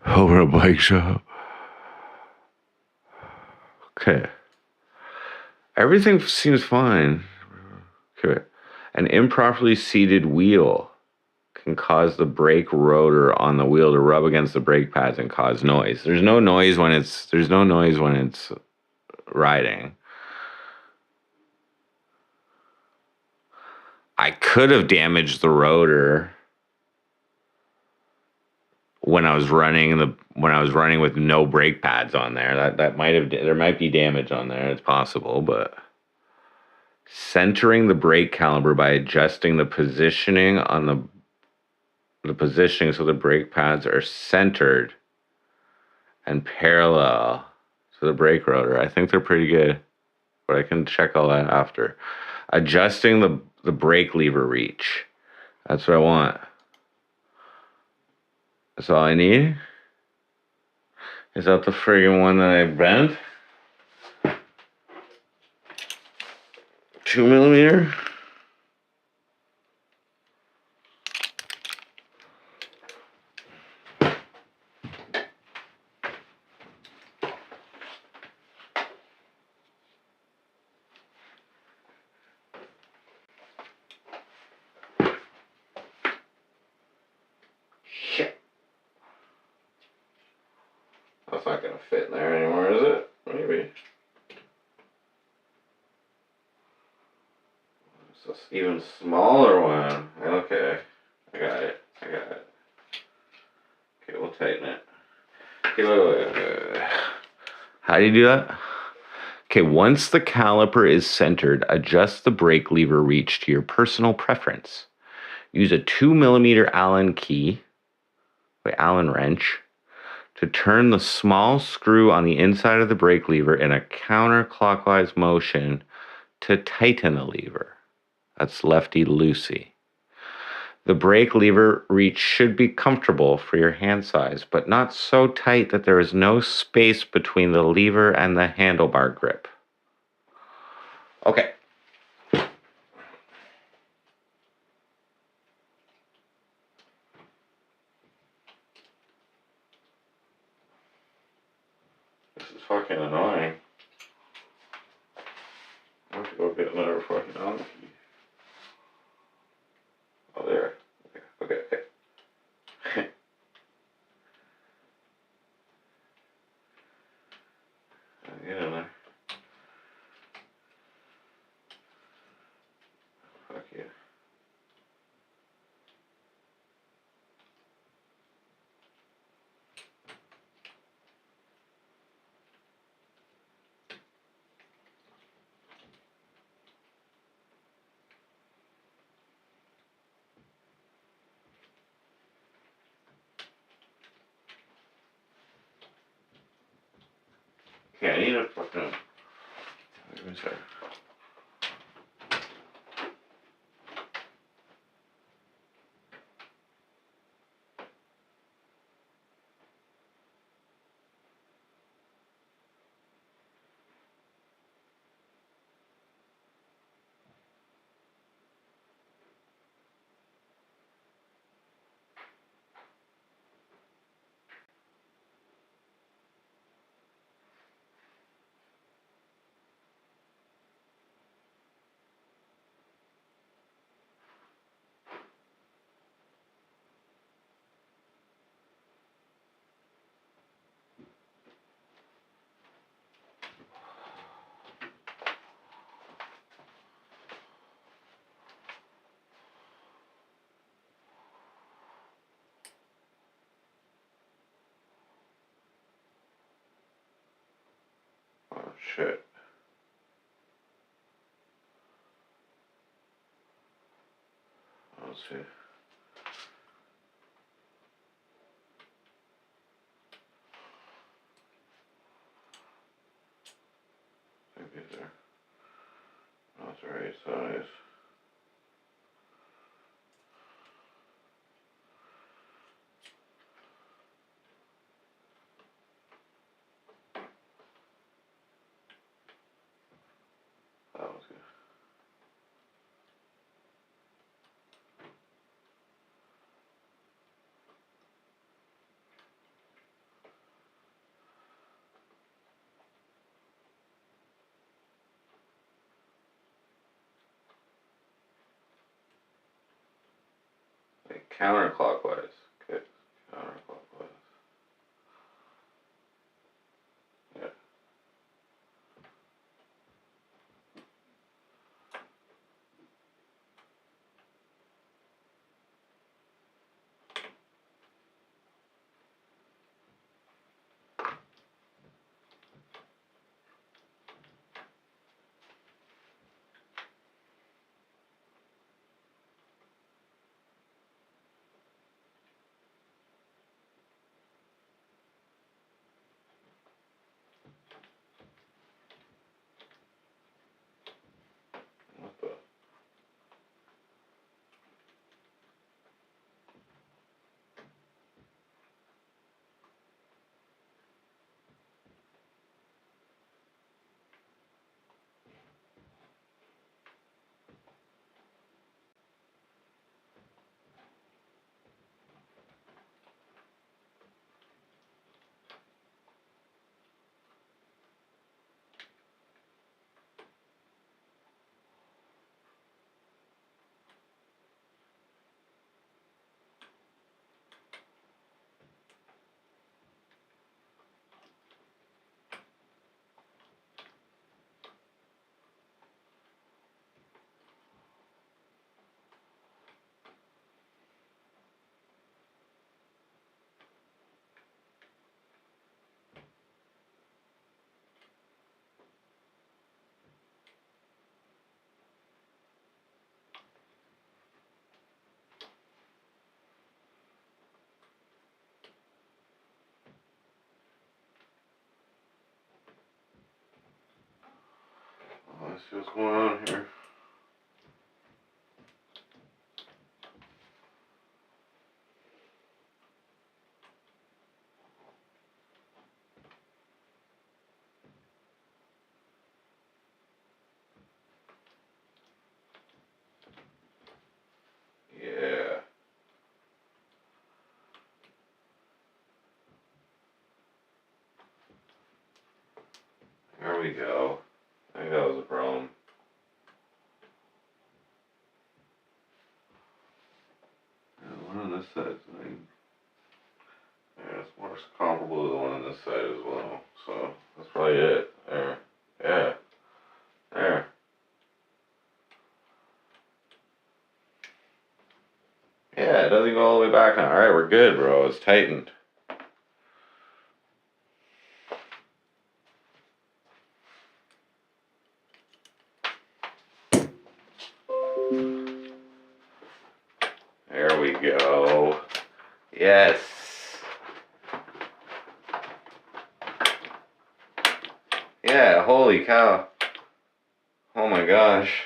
Over a bike shop. Okay. Everything seems fine. Okay. An improperly seated wheel can cause the brake rotor on the wheel to rub against the brake pads and cause noise. There's no noise when it's riding. I could have damaged the rotor when I was running with no brake pads on there. There might be damage on there. It's possible, but centering the brake caliper by adjusting the positioning on the positioning so the brake pads are centered and parallel to the brake rotor. I think they're pretty good, but I can check all that after. Adjusting the brake lever reach. That's what I want. That's all I need. Is that the friggin' one that I bent? 2mm? Shit. That's not gonna fit in there anymore, is it? Maybe. It's this even smaller one. Okay. I got it. Okay, we'll tighten it. Okay, wait. How do you do that? Okay, once the caliper is centered, adjust the brake lever reach to your personal preference. Use a 2mm Allen wrench to turn the small screw on the inside of the brake lever in a counterclockwise motion to tighten the lever. That's lefty-loosey. The brake lever reach should be comfortable for your hand size, but not so tight that there is no space between the lever and the handlebar grip. Okay. This is fucking annoying. I have to go get another fucking Allen key. Oh, there. Okay. Okay, I need a fucking. Give me a second. Oh shit. Let's see. I think these are not the right size. That was good. Like counterclockwise. Okay. Counterclockwise. Yeah. What the? Oh, let's see what's going on here. Yeah. There we go. I think that was the problem. Yeah, the one on this side's like, yeah, it's more comparable to the one on this side as well. So that's probably it. There. Yeah. There. Yeah, it doesn't go all the way back now. Alright, we're good, bro. It's tightened. There we go. Yes. cow. Oh my gosh.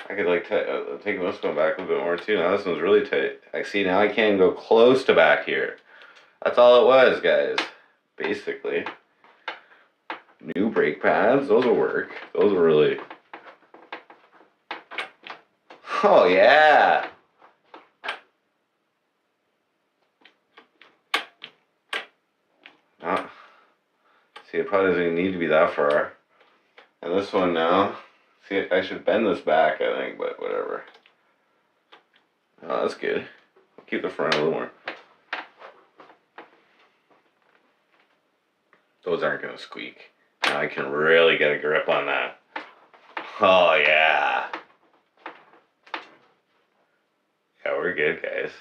I could like take this one back a little bit more too. Now this one's really tight. I see now I can't even go close to back here. That's all it was, guys. Basically. New brake pads. Those will work. Those will really... Oh yeah! Oh. See, it probably doesn't even need to be that far. And this one now... See, I should bend this back, I think, but whatever. Oh, that's good. I'll keep the front a little more. Those aren't going to squeak. Now I can really get a grip on that. Oh, yeah. Yeah, we're good, guys.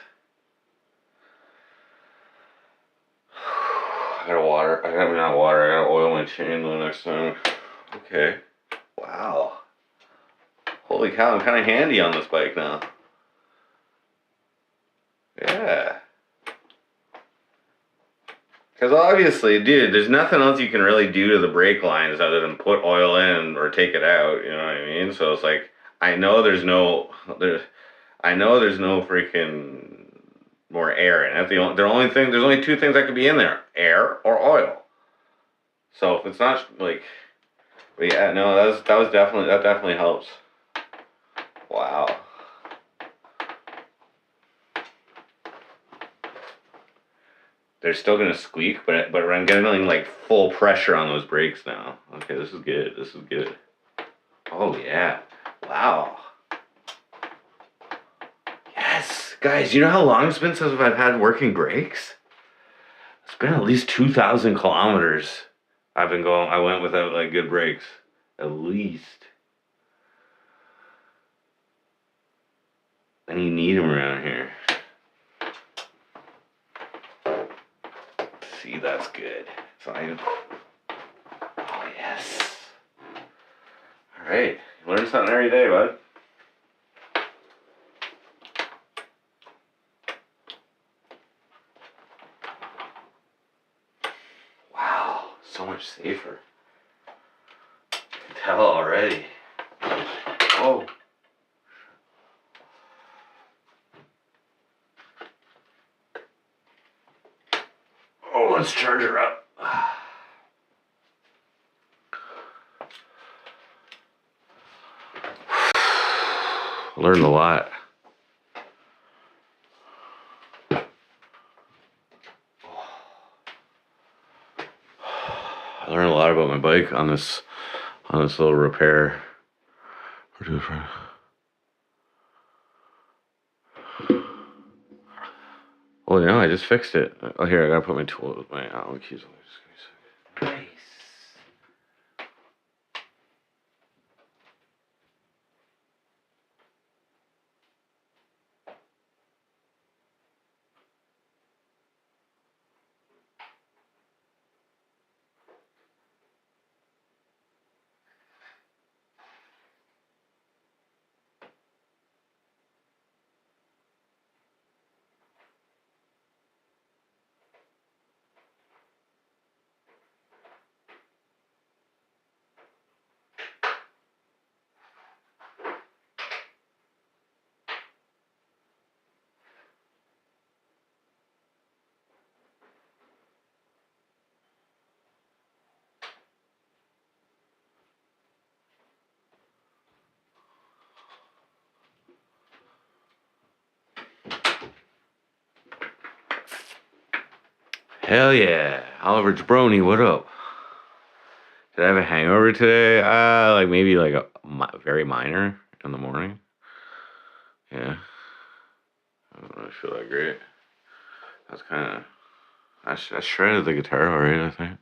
I gotta water. I gotta oil my chain the next time. Okay. Wow. Holy cow, I'm kind of handy on this bike now. Yeah. Because obviously, dude, there's nothing else you can really do to the brake lines other than put oil in or take it out, you know what I mean? So it's like, I know there's no freaking more air in it. There's only two things that could be in there, air or oil. So if it's not like, but yeah, no, that definitely helps. Wow. They're still gonna squeak, but I'm getting like full pressure on those brakes now. Okay, this is good. This is good. Oh yeah. Wow. Yes, guys. You know how long it's been since I've had working brakes? It's been at least 2,000 kilometers. I went without like good brakes. At least. And you need them around here. See, that's good. So oh yes. All right, you learn something every day, bud. Wow, so much safer. I can tell already. Oh. Oh, let's charge her up. I learned a lot. I learned a lot about my bike on this little repair. Oh no, I just fixed it. Oh, here, I gotta put my tool, my Allen keys on. Nice. Hell yeah. Oliver Jabroni, what up? Did I have a hangover today? Like maybe like a very minor in the morning. Yeah. I don't really feel that great. That's kind of... I shredded the guitar already, I think.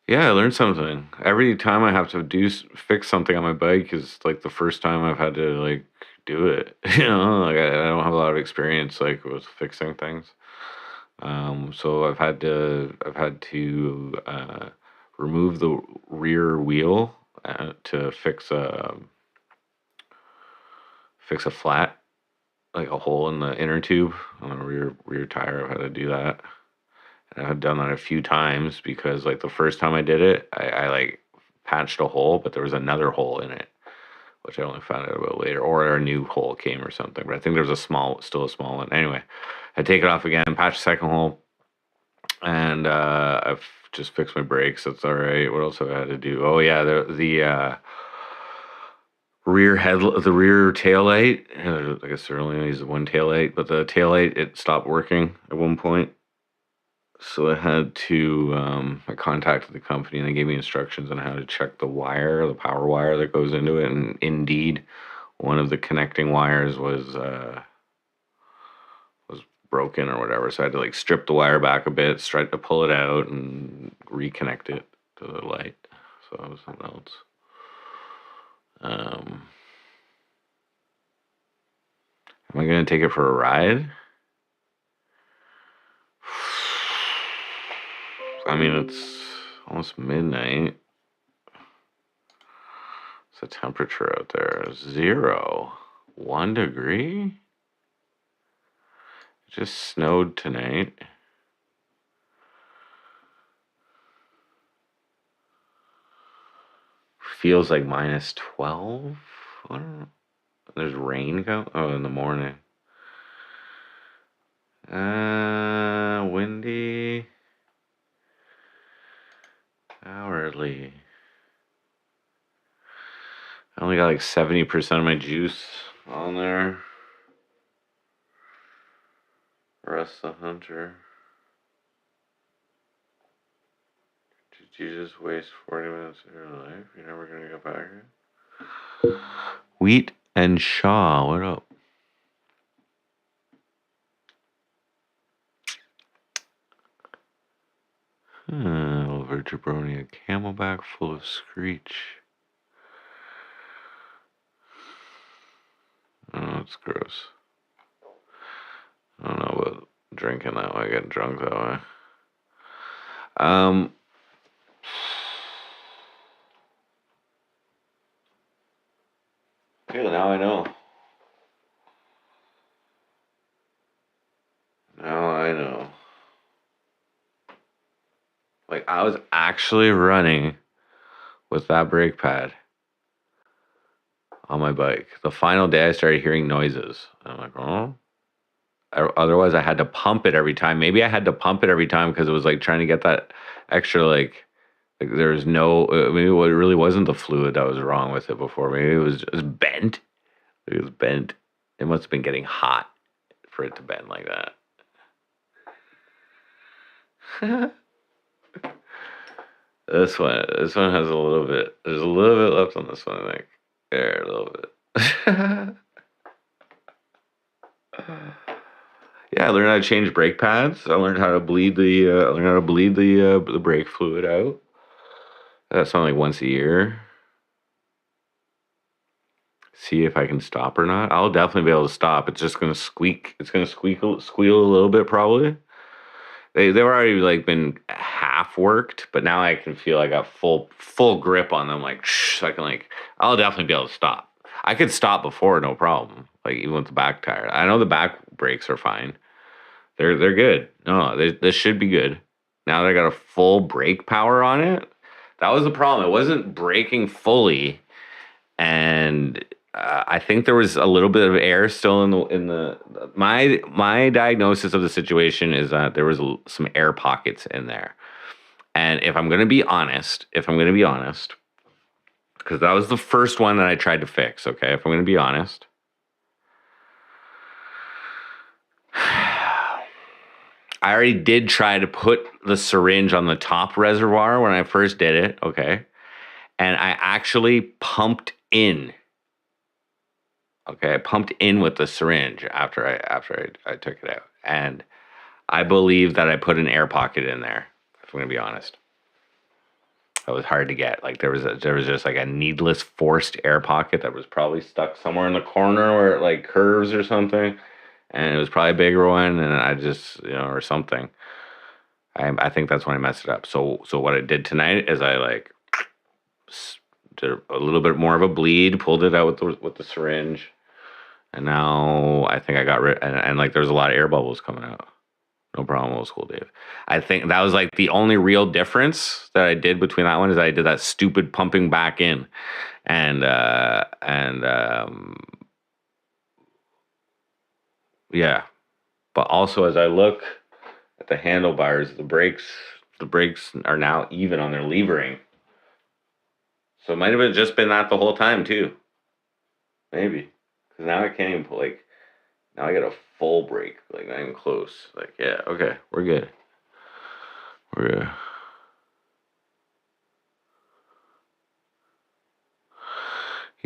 Yeah, I learned something. Every time I have to fix something on my bike is like the first time I've had to like do it. You know, like I don't have a lot of experience like with fixing things. So I've had to remove the rear wheel to fix a flat, like a hole in the inner tube on the rear tire. I've had to do that.
And I've done that a few times because like the first time I did it, I like patched a hole, but there was another hole in it, which I only found out about later, or a new hole came or something. But I think there's still a small one. Anyway, I take it off again, patch the second hole, and I've just fixed my brakes. That's all right. What else have I had to do? Oh yeah, the the rear tail light. I guess there only is one tail light, but the tail light, it stopped working at one point. So I had to, I contacted the company and they gave me instructions on how to check the wire, the power wire that goes into it. And indeed, one of the connecting wires was broken or whatever. So I had to like strip the wire back a bit, try to pull it out and reconnect it to the light. So that was something else. Am I going to take it for a ride? I mean, it's almost midnight. What's the temperature out there? 0, 1 degree? It just snowed tonight. Feels like -12. I don't know. There's rain going. Oh, in the morning. Windy. Hourly. I only got like 70% of my juice on there. Russ the Hunter. Did you just waste 40 minutes of your life? You're never gonna get back here? Wheat and Shaw, what up? Oliver Jabroni, a camelback full of screech. Oh, that's gross. I don't know about drinking that way, getting drunk that way. Yeah, now I know. Now I know. Like, I was actually running with that brake pad on my bike. The final day, I started hearing noises. I'm like, oh. Otherwise, I had to pump it every time. Maybe I had to pump it every time because it was like trying to get that extra, like there was no, maybe it really wasn't the fluid that was wrong with it before. Maybe it was just bent. It was bent. It must have been getting hot for it to bend like that. This one has a little bit. There's a little bit left on this one, I think. There, a little bit. Yeah, I learned how to change brake pads. I learned how to bleed the brake fluid out. That's something like once a year. See if I can stop or not. I'll definitely be able to stop. It's just gonna squeak. It's gonna squeal a little bit probably. They've already like been half worked, but now I can feel I got full grip on them. Like so I can like I'll definitely be able to stop. I could stop before, no problem. Like even with the back tire. I know the back brakes are fine. They're good. No, this should be good. Now that I got a full brake power on it, that was the problem. It wasn't braking fully, and I think there was a little bit of air still in the. My diagnosis of the situation is that there was some air pockets in there, and if I'm gonna be honest, because that was the first one that I tried to fix. Okay, if I'm gonna be honest. I already did try to put the syringe on the top reservoir when I first did it, okay? And I actually pumped in. Okay, I pumped in with the syringe after I took it out. And I believe that I put an air pocket in there, if I'm gonna be honest. That was hard to get. Like there was just like a needless forced air pocket that was probably stuck somewhere in the corner where it like curves or something. And it was probably a bigger one, and I just, or something. I think that's when I messed it up. So what I did tonight is I like did a little bit more of a bleed, pulled it out with the syringe, and now I think I got rid. And like there's a lot of air bubbles coming out. No problem, old school Dave. I think that was like the only real difference that I did between that one is I did that stupid pumping back in, and yeah. But also, as I look at the handlebars, the brakes are now even on their levering. So it might have just been that the whole time too. Maybe because now I can't even put like now I got a full brake, like not even close. Like yeah, okay, we're good. We're good.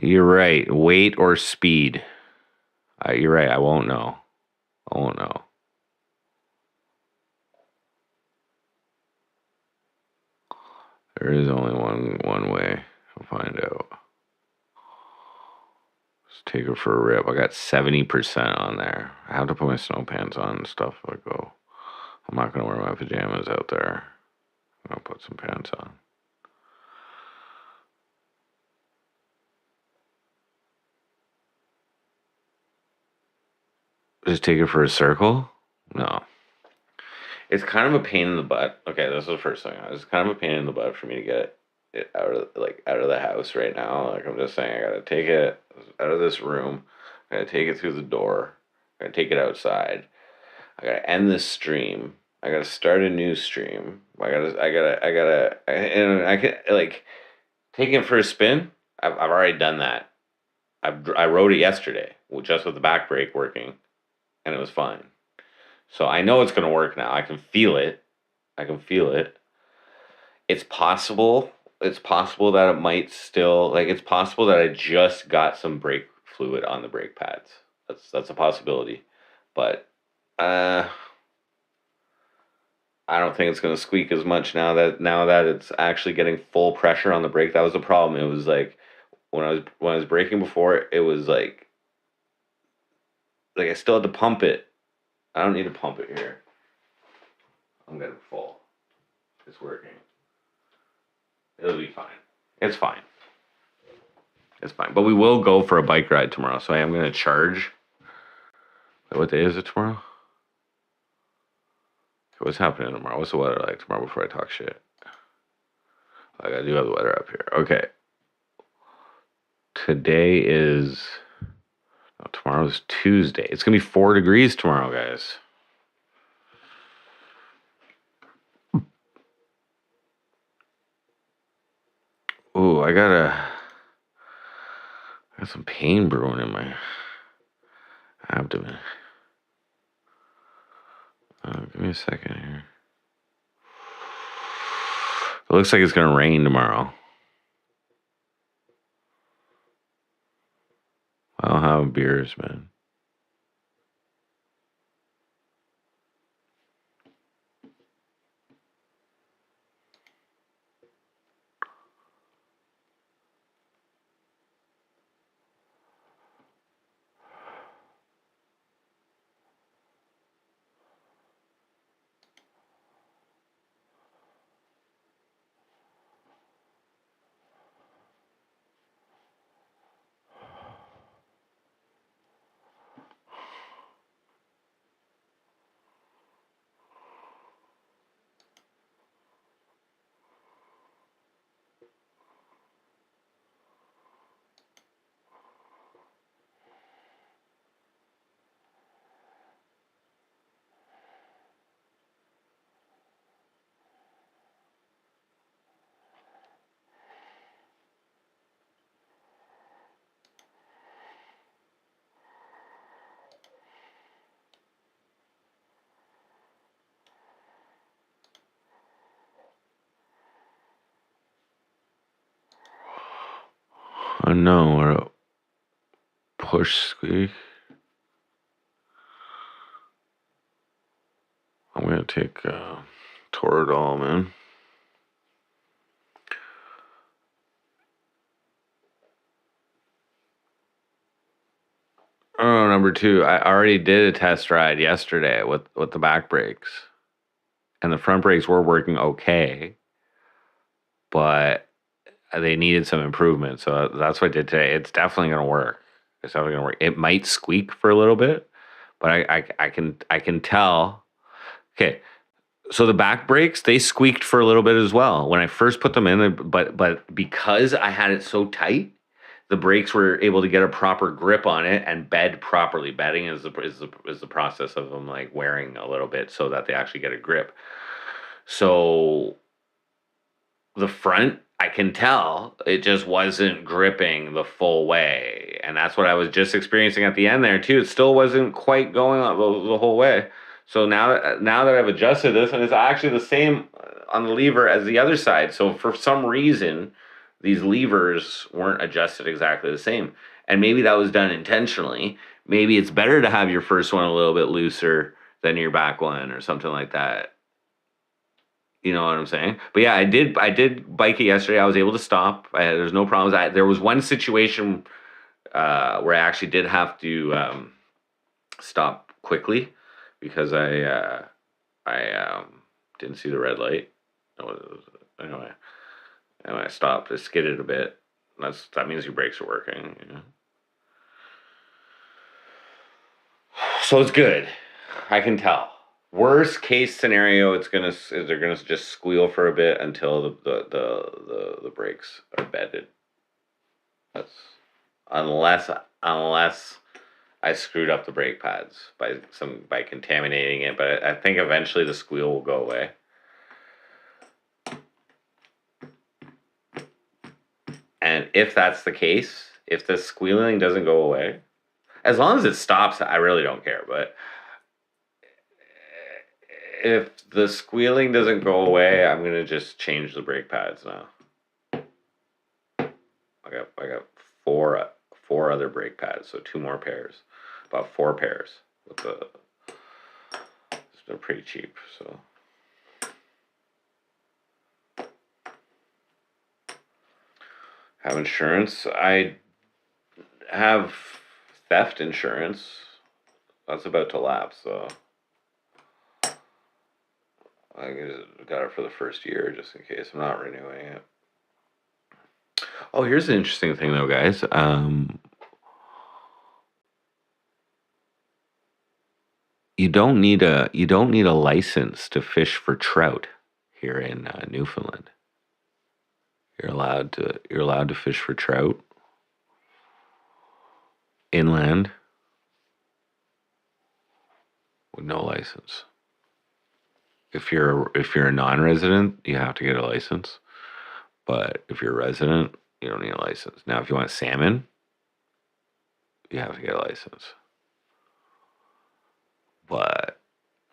You're right. Weight or speed? You're right. I won't know. I won't know. There is only one way to find out. Just take her for a rip. I got 70% on there. I have to put my snow pants on and stuff if I go. I'm not gonna wear my pajamas out there. I'm gonna put some pants on. Just take it for a circle? No. It's kind of a pain in the butt. Okay, this is the first thing. It's kind of a pain in the butt for me to get it out of the house right now. Like I'm just saying, I gotta take it out of this room. I gotta take it through the door. I gotta take it outside. I gotta end this stream. I gotta start a new stream. And I can like taking it for a spin. I've already done that. I rode it yesterday, just with the back brake working, and it was fine. So I know it's gonna work now. I can feel it. I can feel it. It's possible. It's possible that it might still like. It's possible that I just got some brake fluid on the brake pads. That's a possibility, but I don't think it's going to squeak as much now that it's actually getting full pressure on the brake. That was the problem. It was like when I was braking before, it was like I still had to pump it. I don't need to pump it here. I'm getting full. It's working. It'll be fine. It's fine. It's fine. But we will go for a bike ride tomorrow. So I am going to charge. What day is it tomorrow? What's happening tomorrow? What's the weather like tomorrow before I talk shit? Like I do have the weather up here. Okay. Today is tomorrow's Tuesday. It's gonna be 4 degrees tomorrow, guys. Ooh, I got some pain brewing in my abdomen. Give me a second here. It looks like it's gonna rain tomorrow. I don't have beers, man. I know, or a push squeak. I'm gonna take Toradol, man. Oh, number 2. I already did a test ride yesterday with the back brakes, and the front brakes were working okay, but they needed some improvement. So that's what I did today. It's definitely gonna work. It's definitely gonna work. It might squeak for a little bit, but I can tell. Okay. So the back brakes, they squeaked for a little bit as well when I first put them in, but because I had it so tight, the brakes were able to get a proper grip on it and bed properly. Bedding is the process of them like wearing a little bit so that they actually get a grip. So the front, I can tell it just wasn't gripping the full way, and that's what I was just experiencing at the end there too. It still wasn't quite going on the whole way. So now that I've adjusted this, and it's actually the same on the lever as the other side. So for some reason, these levers weren't adjusted exactly the same, and maybe that was done intentionally. Maybe it's better to have your first one a little bit looser than your back one or something like that. You know what I'm saying? But yeah, I did bike it yesterday. I was able to stop. There's no problems. There was one situation where I actually did have to stop quickly because I didn't see the red light. Anyway, I stopped. I skidded a bit. That means your brakes are working. You know? So it's good. I can tell. Worst case scenario, they're gonna just squeal for a bit until the brakes are bedded. That's unless I screwed up the brake pads by contaminating it. But I think eventually the squeal will go away. And if that's the case, if the squealing doesn't go away, as long as it stops, I really don't care. But if the squealing doesn't go away, I'm gonna just change the brake pads now. I got four other brake pads, so 2 more pairs, about 4 pairs. They're pretty cheap, so. Have insurance. I have theft insurance. That's about to lapse, so I got it for the first year just in case. I'm not renewing it. Oh, here's an interesting thing though, guys. You don't need a license to fish for trout here in Newfoundland. You're allowed to fish for trout inland with no license. If you're a non-resident, you have to get a license. But if you're a resident, you don't need a license. Now, if you want salmon, you have to get a license. But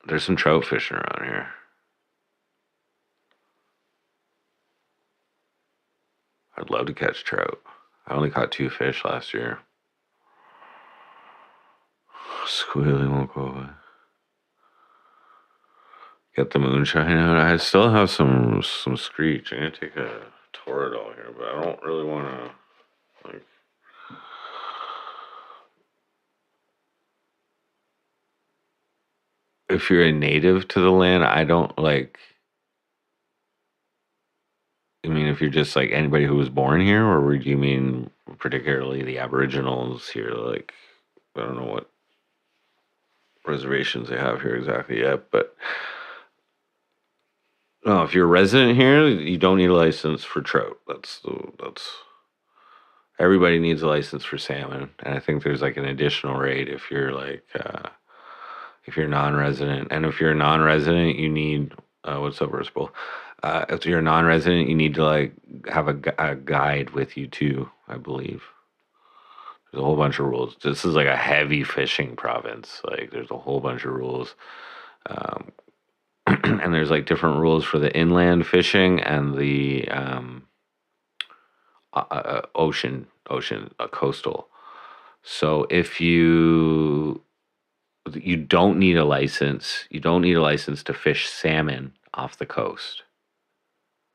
there's some trout fishing around here. I'd love to catch trout. I only caught 2 fish last year. Squealing won't go away. Get the moonshine out. I still have some screech. I'm gonna take a Toradol here, but I don't really want to like. If you're a native to the land, I don't like. I mean, if you're just like anybody who was born here, or do you mean particularly the Aboriginals here? Like, I don't know what reservations they have here exactly yet, but no, if you're a resident here, you don't need a license for trout. That's everybody needs a license for salmon, and I think there's like an additional rate if you're like if you're non-resident, and if you're a non-resident, you need what's up, Rospo? If you're a non-resident, you need to like have a guide with you too. I believe there's a whole bunch of rules. This is like a heavy fishing province. Like there's a whole bunch of rules. And there's like different rules for the inland fishing and the ocean coastal. So if you don't need a license, to fish salmon off the coast,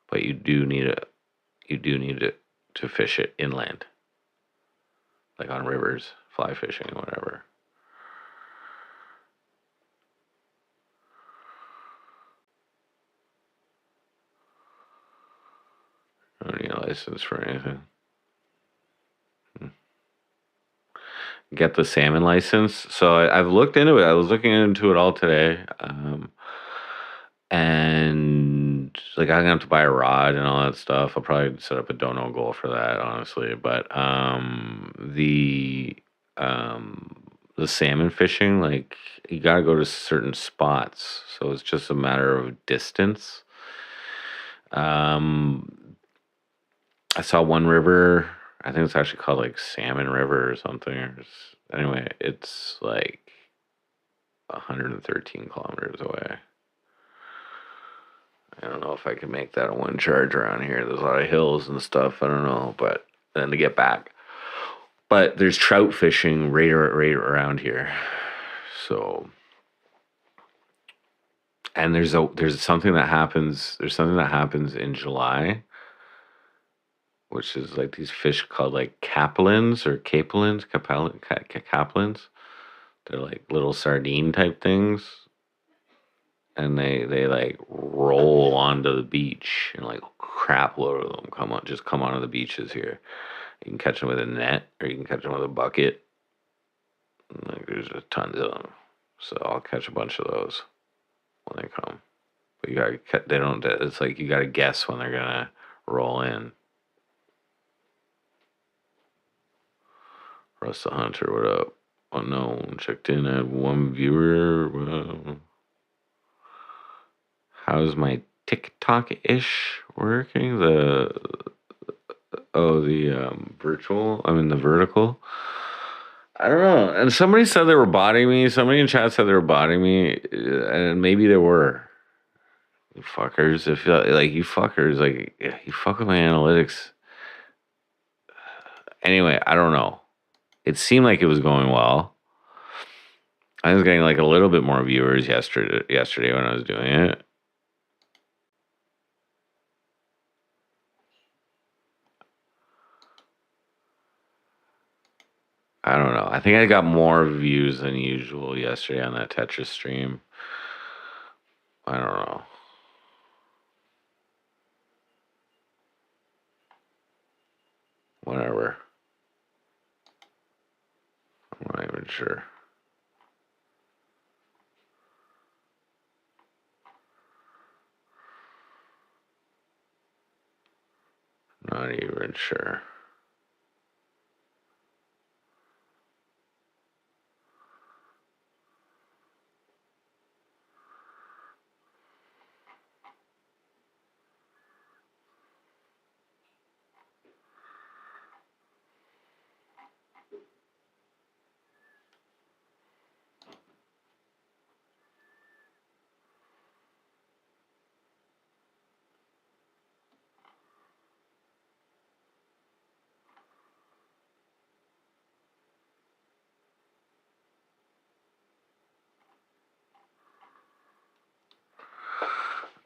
but you do need it to fish it inland, like on rivers, fly fishing, whatever. I don't need a license for anything. Get the salmon license. So I've looked into it. I was looking into it all today. And like I'm gonna have to buy a rod and all that stuff. I'll probably set up a dono goal for that, honestly. But the salmon fishing, like you gotta go to certain spots, so it's just a matter of distance. I saw one river. I think it's actually called like Salmon River or something. Anyway, it's like 113 kilometers away. I don't know if I can make that a one charge around here. There's a lot of hills and stuff. I don't know, but then to get back. But there's trout fishing right around here. So, and there's something that happens. There's something that happens in July, which is like these fish called like capelins or capelins. They're like little sardine type things, and they like roll onto the beach, and like crap load of them come onto the beaches here. You can catch them with a net, or you can catch them with a bucket. Like there's just tons of them, so I'll catch a bunch of those when they come. But you gotta they don't. It's like you gotta guess when they're gonna roll in. Russ the Hunter, what up? Unknown checked in at one viewer. How's my TikTok ish working? The virtual. I mean the vertical. I don't know. And somebody said they were botting me. Somebody in chat said they were botting me, and maybe they were. You fuckers. If you fuckers, like you fuck with my analytics. Anyway, I don't know. It seemed like it was going well. I was getting like a little bit more viewers yesterday when I was doing it. I don't know. I think I got more views than usual yesterday on that Tetris stream. I don't know. Whatever. I'm not even sure. Not even sure.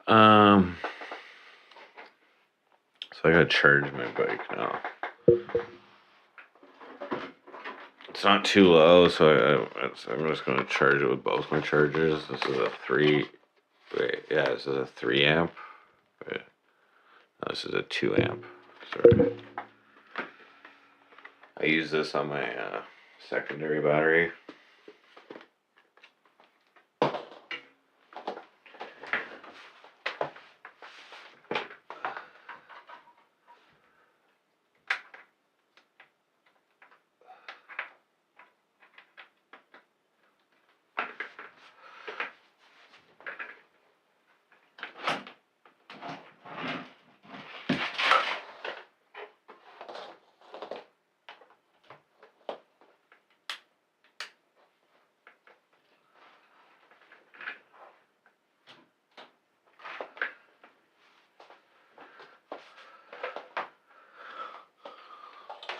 So I gotta charge my bike now. It's not too low, so I'm just gonna charge it with both my chargers. This is a 3. This is a 3 amp. Wait, no, this is a 2 amp. Sorry. I use this on my secondary battery.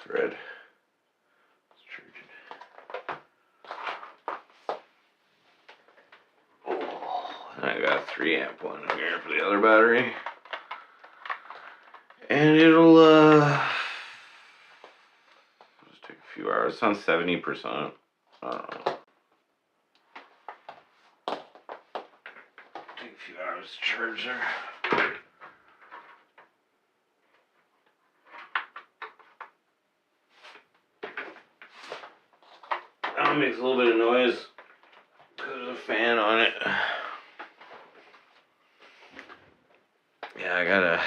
Red. Let's charge it. Oh, and I got a 3 amp one in here for the other battery. And it'll just take a few hours. It's on 70%. I don't know. Take a few hours to charge there. It makes a little bit of noise because there's a fan on it. gotta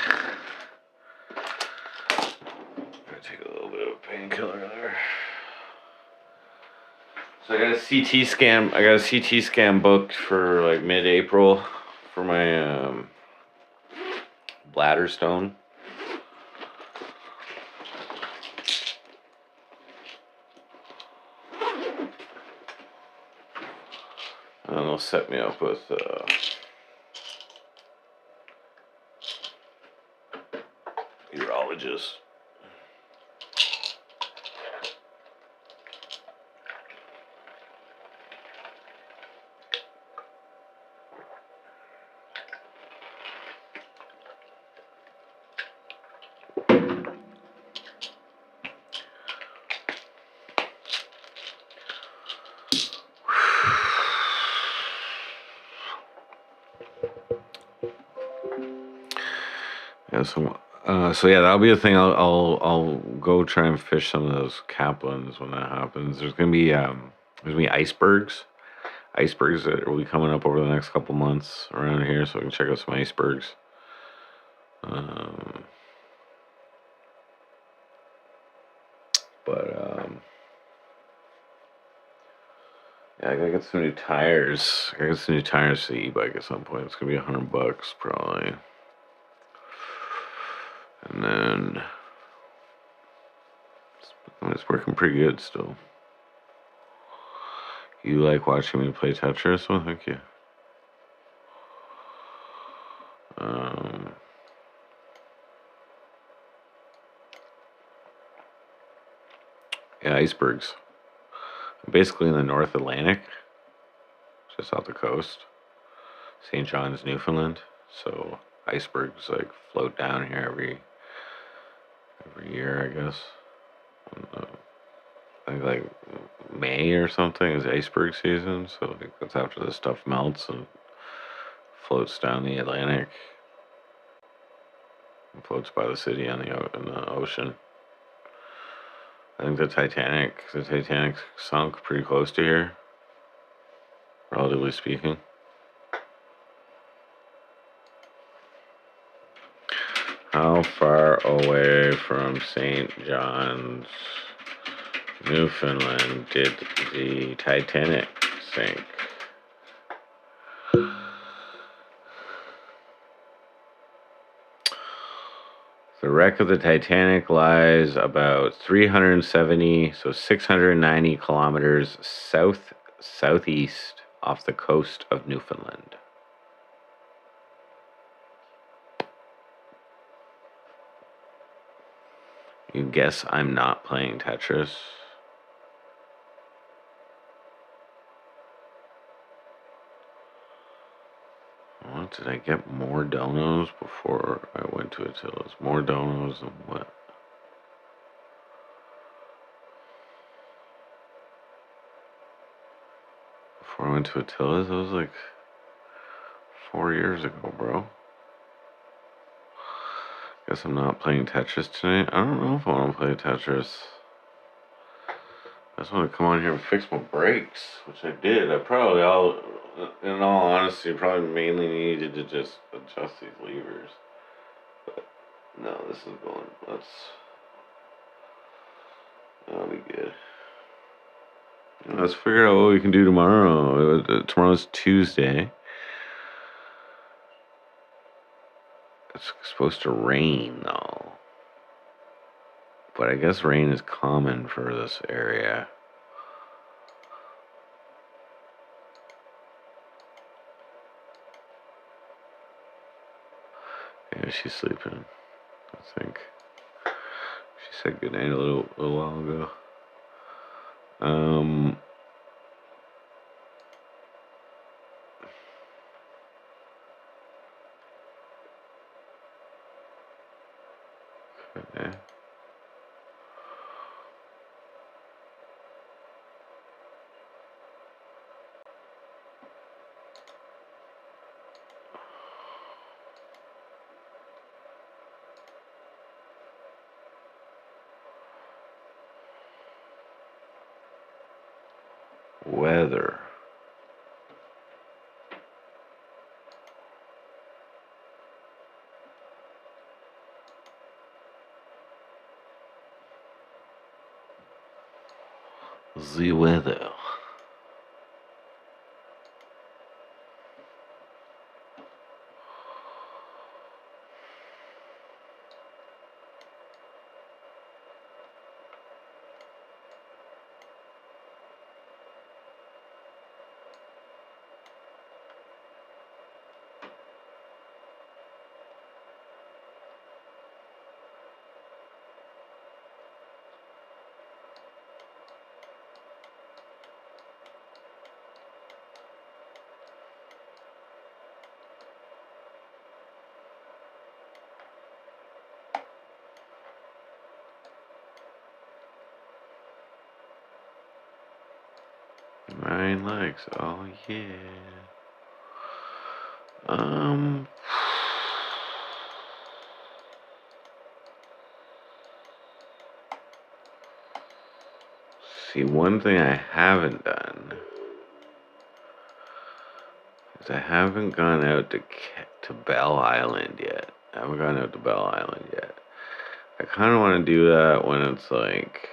take a little bit of painkiller there. So I got a CT scan. I got a CT scan booked for like mid-April for my bladder stone. And they'll set me up with urologist. Yeah, so yeah, that'll be the thing. I'll go try and fish some of those caplins when that happens. There's gonna be icebergs that will be coming up over the next couple months around here, so we can check out some icebergs. Yeah, I gotta get some new tires. I gotta get some new tires for the e-bike at some point. It's gonna be $100 probably. And then it's working pretty good still. You like watching me play Tetris? Well, thank you. Yeah, icebergs. I'm basically in the North Atlantic, just off the coast. St. John's, Newfoundland. So icebergs like float down here every year, I guess. I think like May or something is iceberg season, so like that's after the stuff melts and floats down the Atlantic and floats by the city in the ocean. I think the Titanic sunk pretty close to here, relatively speaking. How far away from St. John's, Newfoundland did the Titanic sink? The wreck of the Titanic lies about 690 kilometers southeast off the coast of Newfoundland. You guess I'm not playing Tetris? What, did I get more donos before I went to Attila's? More donos than what? Before I went to Attila's, that was like 4 years ago, bro. Guess I'm not playing Tetris tonight. I don't know if I want to play Tetris. I just want to come on here and fix my brakes, which I did. In all honesty, probably mainly needed to just adjust these levers. But no, this is going. That'll be good. Let's figure out what we can do tomorrow. Tomorrow's Tuesday. It's supposed to rain though. But I guess rain is common for this area. Yeah, she's sleeping, I think. She said goodnight a little while ago. Okay. Weather. The weather. Nine legs. Oh yeah. Um. See, one thing I haven't done is I haven't gone out to Bell Island yet. I haven't gone out to Bell Island yet. I kind of want to do that when it's like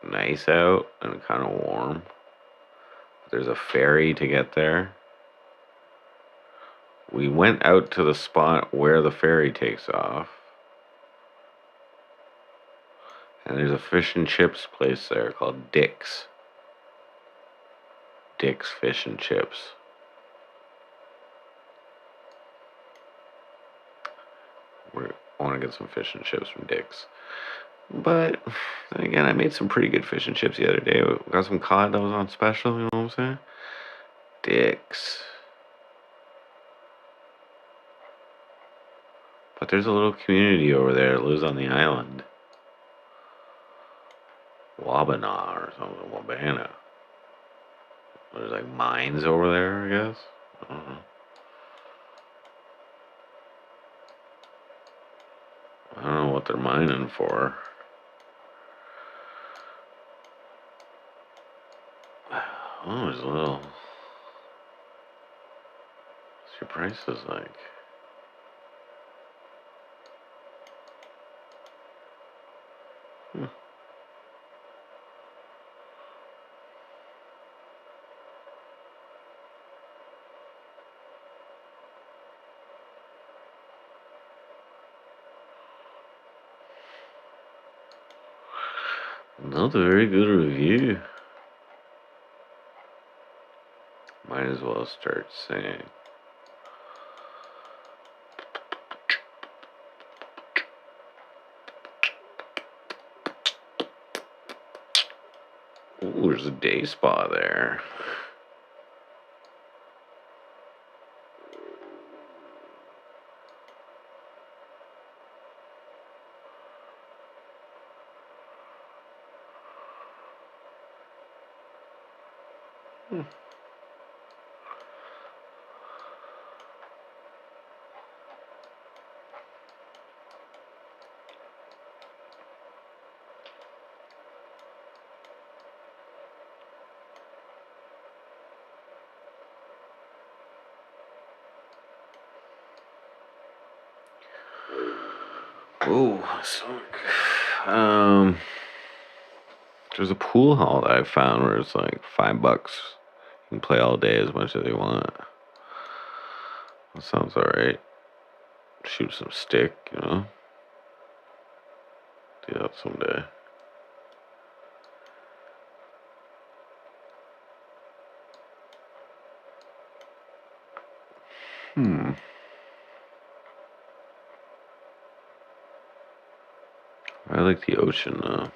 nice out and kind of warm. There's a ferry to get there. We went out to the spot where the ferry takes off. And there's a fish and chips place there called Dick's. Dick's Fish and Chips. I want to get some fish and chips from Dick's. But then again, I made some pretty good fish and chips the other day. We got some cod that was on special, you know what I'm saying? Dick's. But there's a little community over there that lives on the island. Wabana or something, Wabana. There's like mines over there, I guess. I don't know. I don't know what they're mining for. Oh, there's a little. What's your prices like? Not a very good review. Might as well start saying. Ooh, there's a day spa there. Oh, so there's a pool hall that I found where it's like $5. You can play all day as much as you want. That sounds alright. Shoot some stick, you know. Do that someday. I like the ocean though.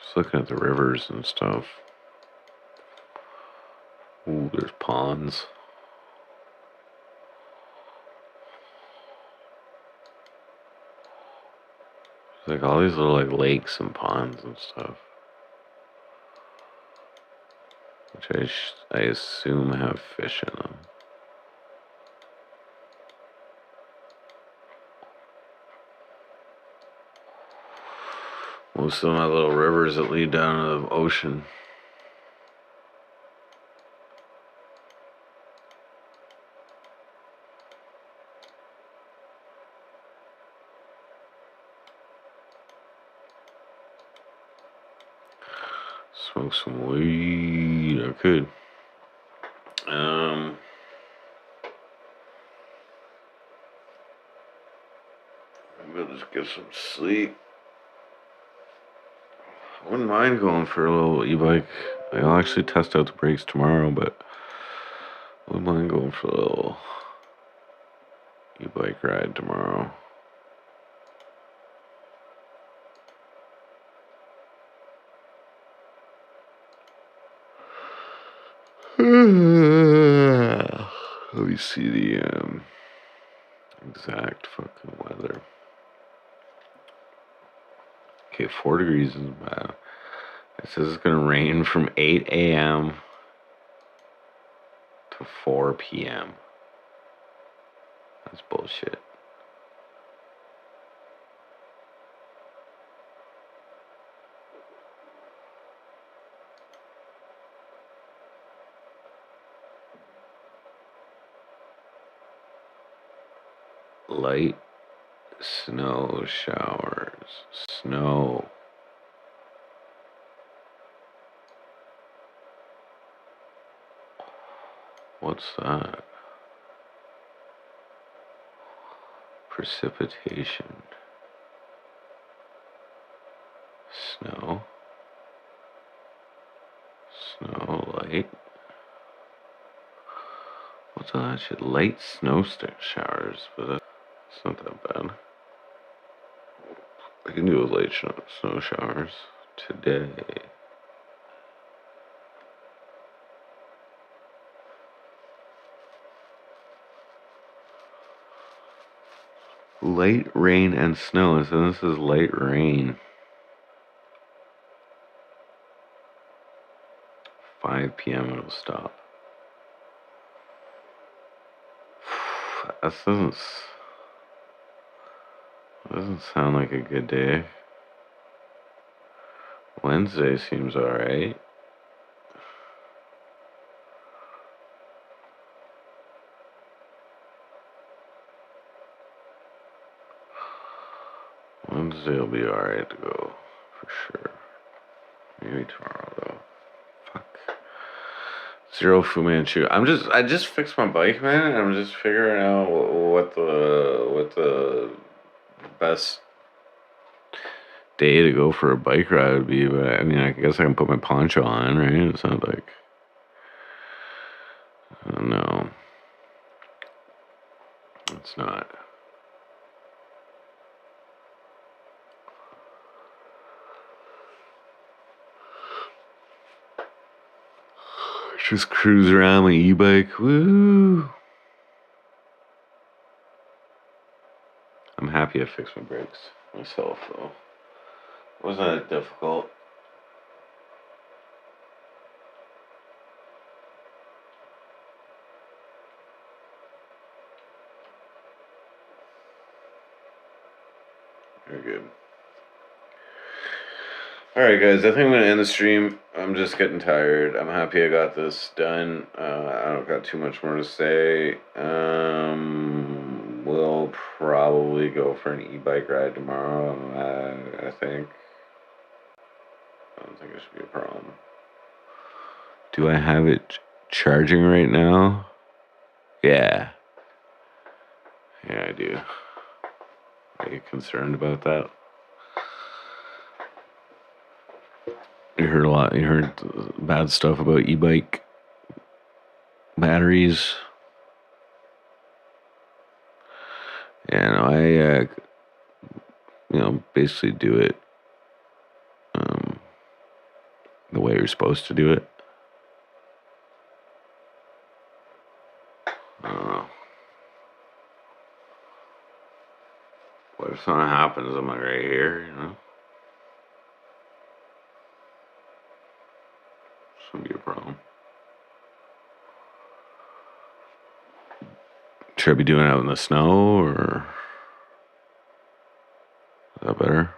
Just looking at the rivers and stuff. Ooh, there's ponds. Like all these little like lakes and ponds and stuff. which I assume have fish in them. Most of my little rivers that lead down to the ocean. Smoke some weed. I could. Maybe I'll just get some sleep. I wouldn't mind going for a little e-bike. I'll actually test out the brakes tomorrow, but I wouldn't mind going for a little e-bike ride tomorrow. Let me see the exact fucking weather. Okay, 4 degrees isn't bad. It says it's gonna rain from 8 a.m. to 4 p.m. That's bullshit. Light snow showers. Snow. What's that? Precipitation. Snow. Snow, light. What's all that shit? Light snow showers, but it's not that bad. I can do with light snow showers today. Light rain and snow. So this is light rain. 5 p.m. it'll stop. That doesn't sound like a good day. Wednesday seems alright. Wednesday will be alright to go, for sure. Maybe tomorrow though. Fuck. Zero Fu Manchu. I just fixed my bike, man, and I'm just figuring out what the best day to go for a bike ride would be. But I mean, I guess I can put my poncho on, right? It's not like, I don't know. It's not. Just cruise around my e-bike. Woo! I'm happy I fixed my brakes myself, though. It wasn't that difficult. Very good. Alright guys, I think I'm going to end the stream. I'm just getting tired. I'm happy I got this done. I don't got too much more to say. We'll probably go for an e-bike ride tomorrow, I think. I don't think it should be a problem. Do I have it charging right now? Yeah. Yeah, I do. Are you concerned about that? You heard bad stuff about e-bike batteries. And I basically do it the way you're supposed to do it. I don't know. What if something happens? I'm like right here, Shouldn't be a problem. Should I be doing it out in the snow, or is that better?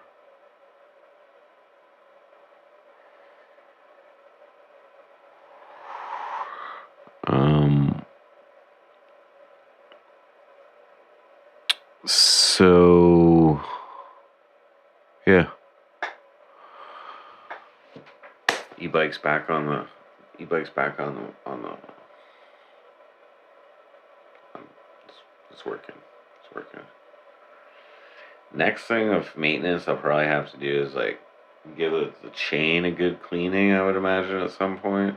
So yeah. E-bike's back on the it's working. It's working. Next thing of maintenance I'll probably have to do is like give the chain a good cleaning, I would imagine, at some point.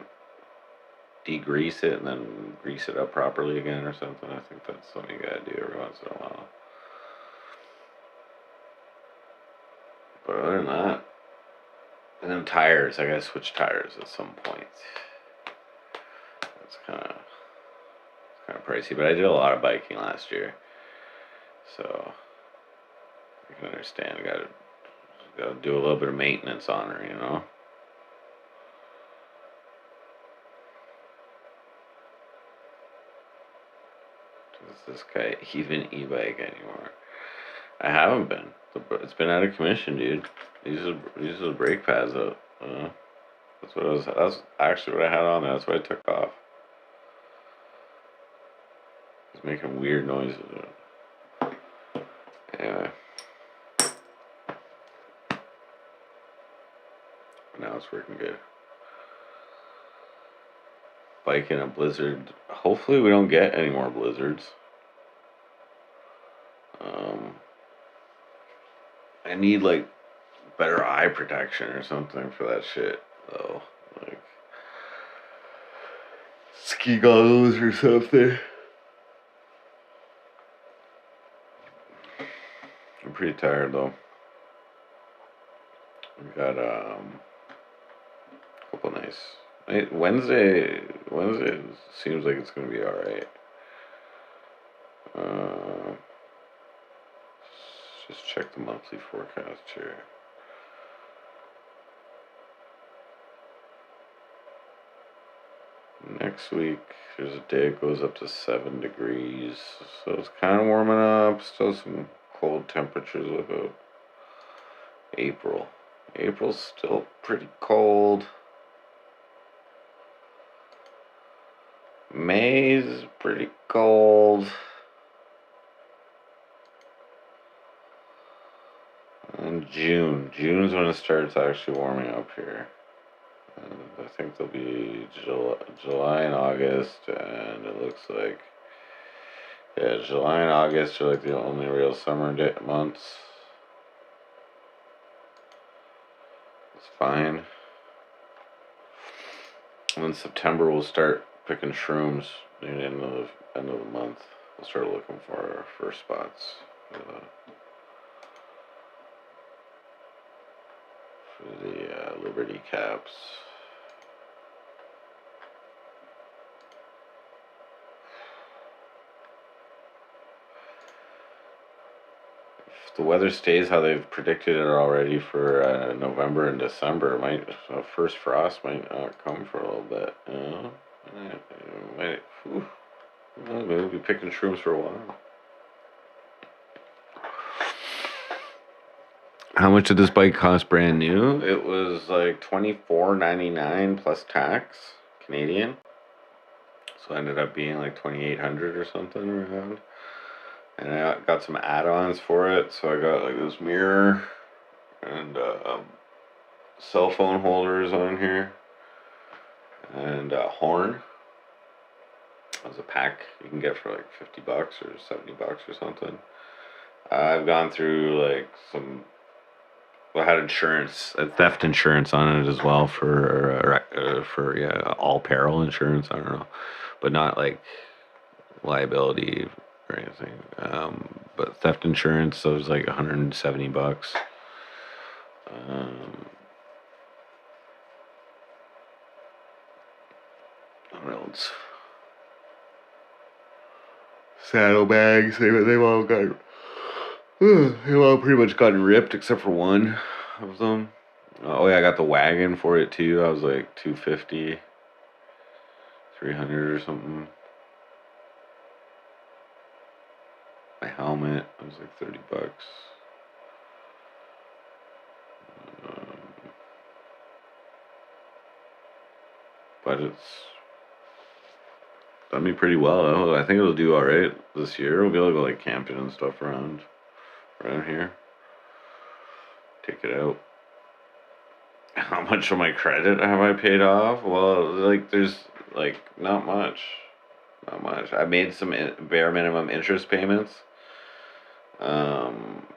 Degrease it and then grease it up properly again or something. I think that's something you gotta do every once in a while. But other than that, and then tires, I gotta switch tires at some point. That's kind of pricey, but I did a lot of biking last year, so I can understand. I gotta do a little bit of maintenance on her, you know. Does this guy even e-bike anymore? I haven't been. It's been out of commission, dude. These are the brake pads out. That's actually what I had on there. That's what I took off. It's making weird noises. Anyway. Now it's working good. Bike in a blizzard. Hopefully we don't get any more blizzards. I need like better eye protection or something for that shit though. Like ski goggles or something. I'm pretty tired though. We got a couple nice. Wednesday seems like it's gonna be all right. Just check the monthly forecast here. Next week, there's a day it goes up to 7 degrees, so it's kind of warming up. Still some cold temperatures about April. April's still pretty cold. May's pretty cold. And June's when it starts actually warming up here. And I think there'll be July and August, and it looks like, yeah, July and August are like the only real summer months. It's fine. And then September we'll start picking shrooms near the end of the month. We'll start looking for our first spots for the Liberty caps. If the weather stays how they've predicted it already for November and December, first frost might not come for a little bit. You know? Maybe we'll be picking shrooms for a while. How much did this bike cost brand new? It was like $24.99 plus tax Canadian. So it ended up being like $2,800 or something around. And I got some add-ons for it. So I got like this mirror and cell phone holders on here and a horn. It was a pack you can get for like $50 or $70 or something. I've gone through like I had insurance, theft insurance on it as well for all peril insurance. I don't know, but not like liability or anything. But theft insurance, so it was like $170. What else? Saddlebags. They've all got. They've all pretty much gotten ripped except for one of them. Oh yeah, I got the wagon for it too. I was like $250, $300 or something. My helmet, it was like $30. But it's done me pretty well. I think it'll do all right this year. We'll be able to go like camping and stuff around here. Take it out. How much of my credit have I paid off? Well, like there's like not much. I made some bare minimum interest payments. Um,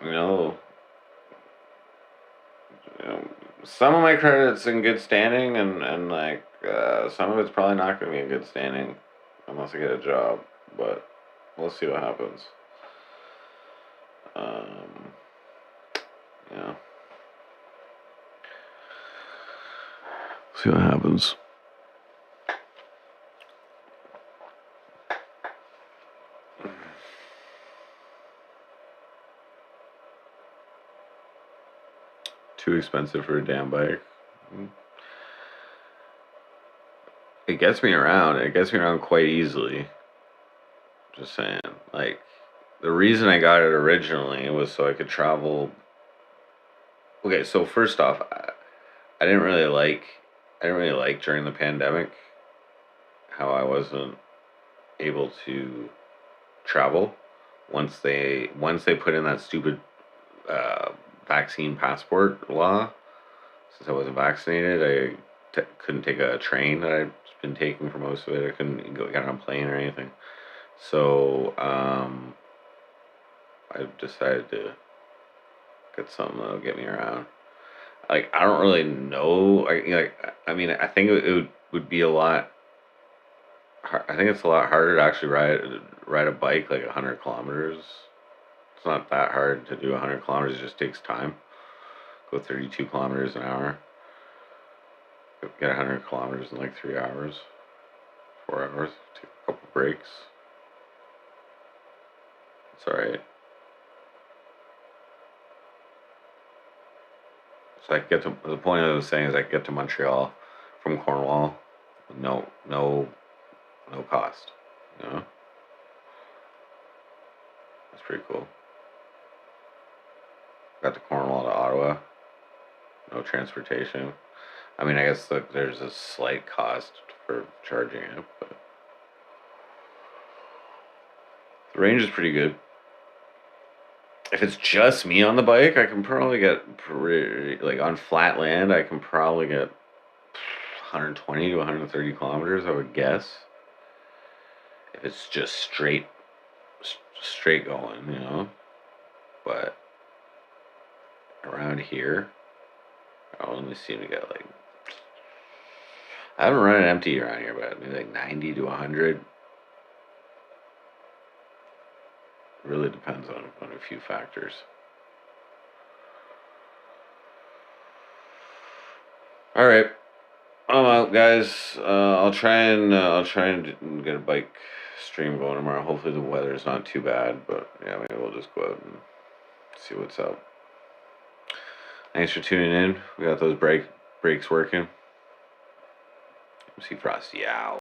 you know, some of my credit's in good standing, and like some of it's probably not going to be in good standing unless I get a job. But we'll see what happens. Yeah. See what happens. Too expensive for a damn bike. It gets me around. It gets me around quite easily. Just saying. Like, the reason I got it originally was so I could travel. Okay, so first off, I didn't really like during the pandemic how I wasn't able to travel once they put in that stupid vaccine passport law. Since I wasn't vaccinated, I couldn't take a train that I'd been taking for most of it. I couldn't get on a plane or anything. So I decided to get something that'll get me around. Like I don't really know. I mean, I think it would be a lot. I think it's a lot harder to actually ride a bike like 100 kilometers. It's not that hard to do 100 kilometers. It just takes time. Go 32 kilometers an hour. Get 100 kilometers in like 3 hours, 4 hours. Take a couple breaks. It's alright. So I get to the point I was saying is I get to Montreal from Cornwall with no cost. You know? That's pretty cool. Got to Cornwall to Ottawa. No transportation. I mean, I guess there's a slight cost for charging it, but the range is pretty good. If it's just me on the bike, I can probably get like on flat land. I can probably get 120 to 130 kilometers. I would guess. If it's just straight going, you know. But around here, I only seem to get like. I haven't run it empty around here, but maybe like 90 to 100. Really depends on a few factors. All right, I'm out, guys. I'll try and get a bike stream going tomorrow. Hopefully the weather's not too bad, but yeah, maybe we'll just go out and see what's up. Thanks for tuning in. We got those brakes working. See Frosty out.